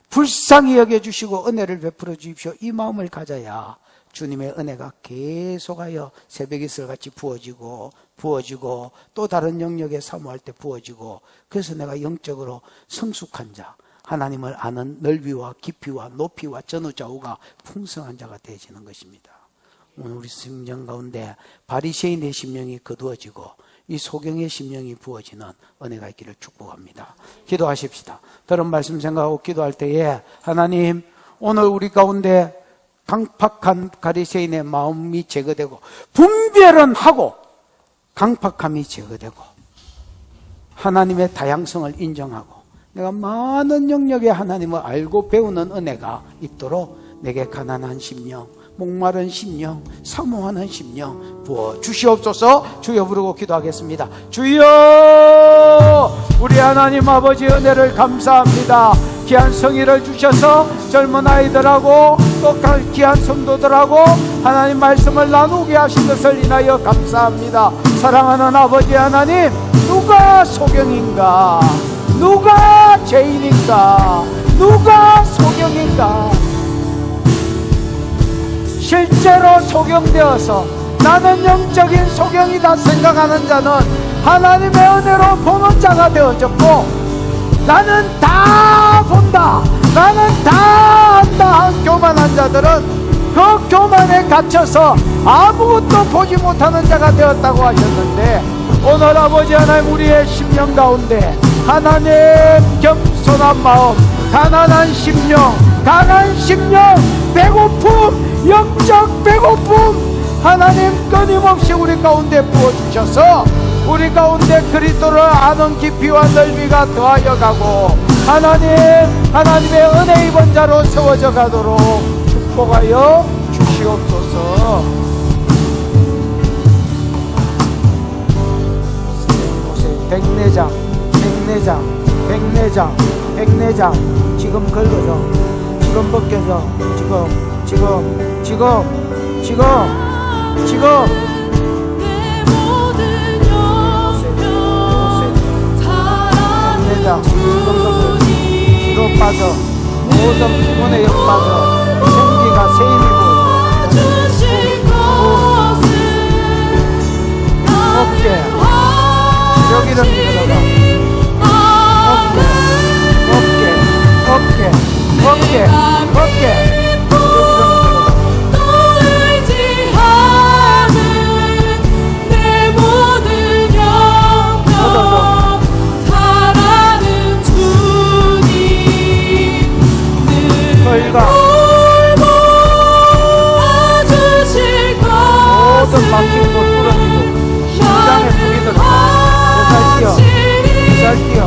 불쌍히 여겨주시고 은혜를 베풀어 주십시오. 이 마음을 가져야 주님의 은혜가 계속하여 새벽이슬같이 부어지고 또 다른 영역에 사모할 때 부어지고 그래서 내가 영적으로 성숙한 자 하나님을 아는 넓이와 깊이와 높이와 전후좌우가 풍성한 자가 되어지는 것입니다. 오늘 우리 심령 가운데 바리새인의 심령이 거두어지고 이 소경의 심령이 부어지는 은혜가 있기를 축복합니다. 기도하십시다. 들은 말씀 생각하고 기도할 때에 하나님 오늘 우리 가운데 강팍한 바리새인의 마음이 제거되고 분별은 하고 강팍함이 제거되고 하나님의 다양성을 인정하고 내가 많은 영역에 하나님을 알고 배우는 은혜가 있도록 내게 가난한 심령 목마른 심령, 사모하는 심령 부어 주시옵소서. 주여 부르고 기도하겠습니다. 주여 우리 하나님 아버지 은혜를 감사합니다. 귀한 성의를 주셔서 젊은 아이들하고 또 귀한 성도들하고 하나님 말씀을 나누게 하신 것을 인하여 감사합니다. 사랑하는 아버지 하나님 누가 소경인가 누가 죄인인가 누가 소경인가 실제로 소경되어서 나는 영적인 소경이다 생각하는 자는 하나님의 은혜로 보는 자가 되어졌고 나는 다 본다 나는 다 안다 한 교만한 자들은 그 교만에 갇혀서 아무것도 보지 못하는 자가 되었다고 하셨는데, 오늘 아버지 하나님 우리의 심령 가운데 하나님 겸손한 마음, 가난한 심령, 강한 심령, 배고픔, 영적 배고픔 하나님 끊임없이 우리 가운데 부어주셔서 우리 가운데 그리스도를 아는 깊이와 넓이가 더하여 가고 하나님의 은혜 입은 자로 세워져 가도록 축복하여 주시옵소서. 백내장 지금 긁어져, 지금 벗겨져, 지금 백내장 뒤로 빠져, 모든 피곤의 역 빠져, 생기가 세임이 어깨 여기를 들어가, 어깨 모든 막힘도 뚫어지고 심장에 두기 들어가. 잘 뛰어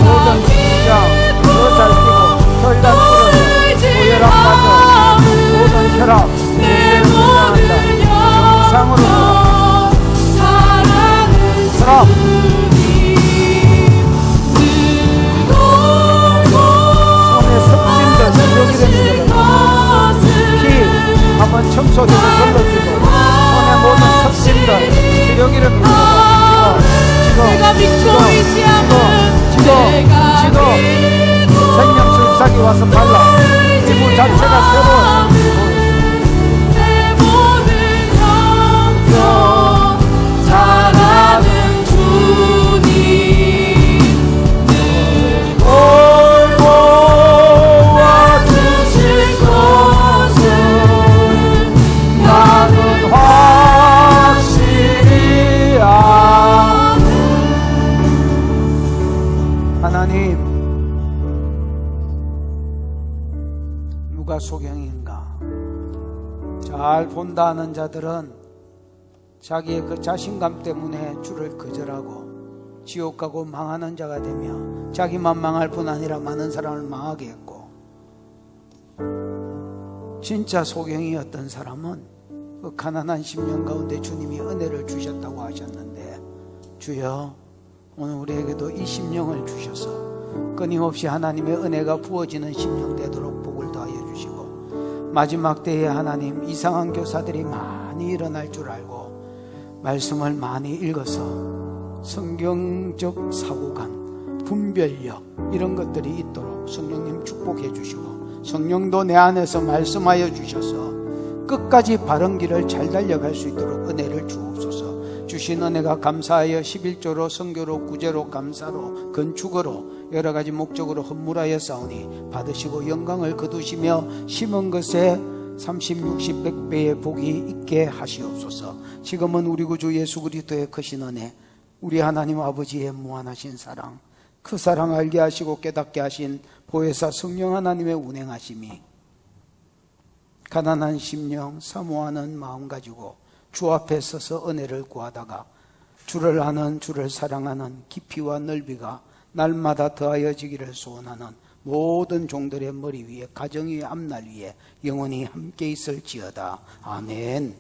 모든 심장 더 잘 뛰고 혈관 뚫어져, 고혈압 빠져, 모든 혈압 예수의 분양한다. 정상으로 혈압 한번 청소되고 걸러주고 손의 모든 섭심들 기력이를 내가 믿고 생명수 잎사귀 와서 발라 피부 자체가 새로워 내 모든 영역 잘하는 주님 돌고 와주실 것을 나는 확실히 아네. 하나님, 누가 소경인가? 잘 본다는 자들은 자기의 그 자신감 때문에 주를 거절하고 지옥 가고 망하는 자가 되며 자기만 망할 뿐 아니라 많은 사람을 망하게 했고, 진짜 소경이었던 사람은 그 가난한 심령 가운데 주님이 은혜를 주셨다고 하셨는데, 주여 오늘 우리에게도 이 심령을 주셔서 끊임없이 하나님의 은혜가 부어지는 심령 되도록 복을 더하여 주시고, 마지막 때에 하나님 이상한 교사들이 많이 일어날 줄 알고 말씀을 많이 읽어서 성경적 사고감, 분별력 이런 것들이 있도록 성령님 축복해 주시고, 성령도 내 안에서 말씀하여 주셔서 끝까지 바른 길을 잘 달려갈 수 있도록 은혜를 주옵소서. 주신 은혜가 감사하여 11조로 선교로 구제로 감사로 건축으로 여러 가지 목적으로 헌물하여 싸우니 받으시고 영광을 거두시며 심은 것에 30, 60, 100배의 복이 있게 하시옵소서. 지금은 우리 구주 예수 그리스도의 크신 은혜, 우리 하나님 아버지의 무한하신 사랑, 그 사랑 알게 하시고 깨닫게 하신 보혜사 성령 하나님의 운행하심이 가난한 심령, 사모하는 마음 가지고 주 앞에 서서 은혜를 구하다가 주를 아는, 주를 사랑하는 깊이와 넓이가 날마다 더하여지기를 소원하는 모든 종들의 머리 위에, 가정 위에, 앞날 위에 영원히 함께 있을지어다. 아멘.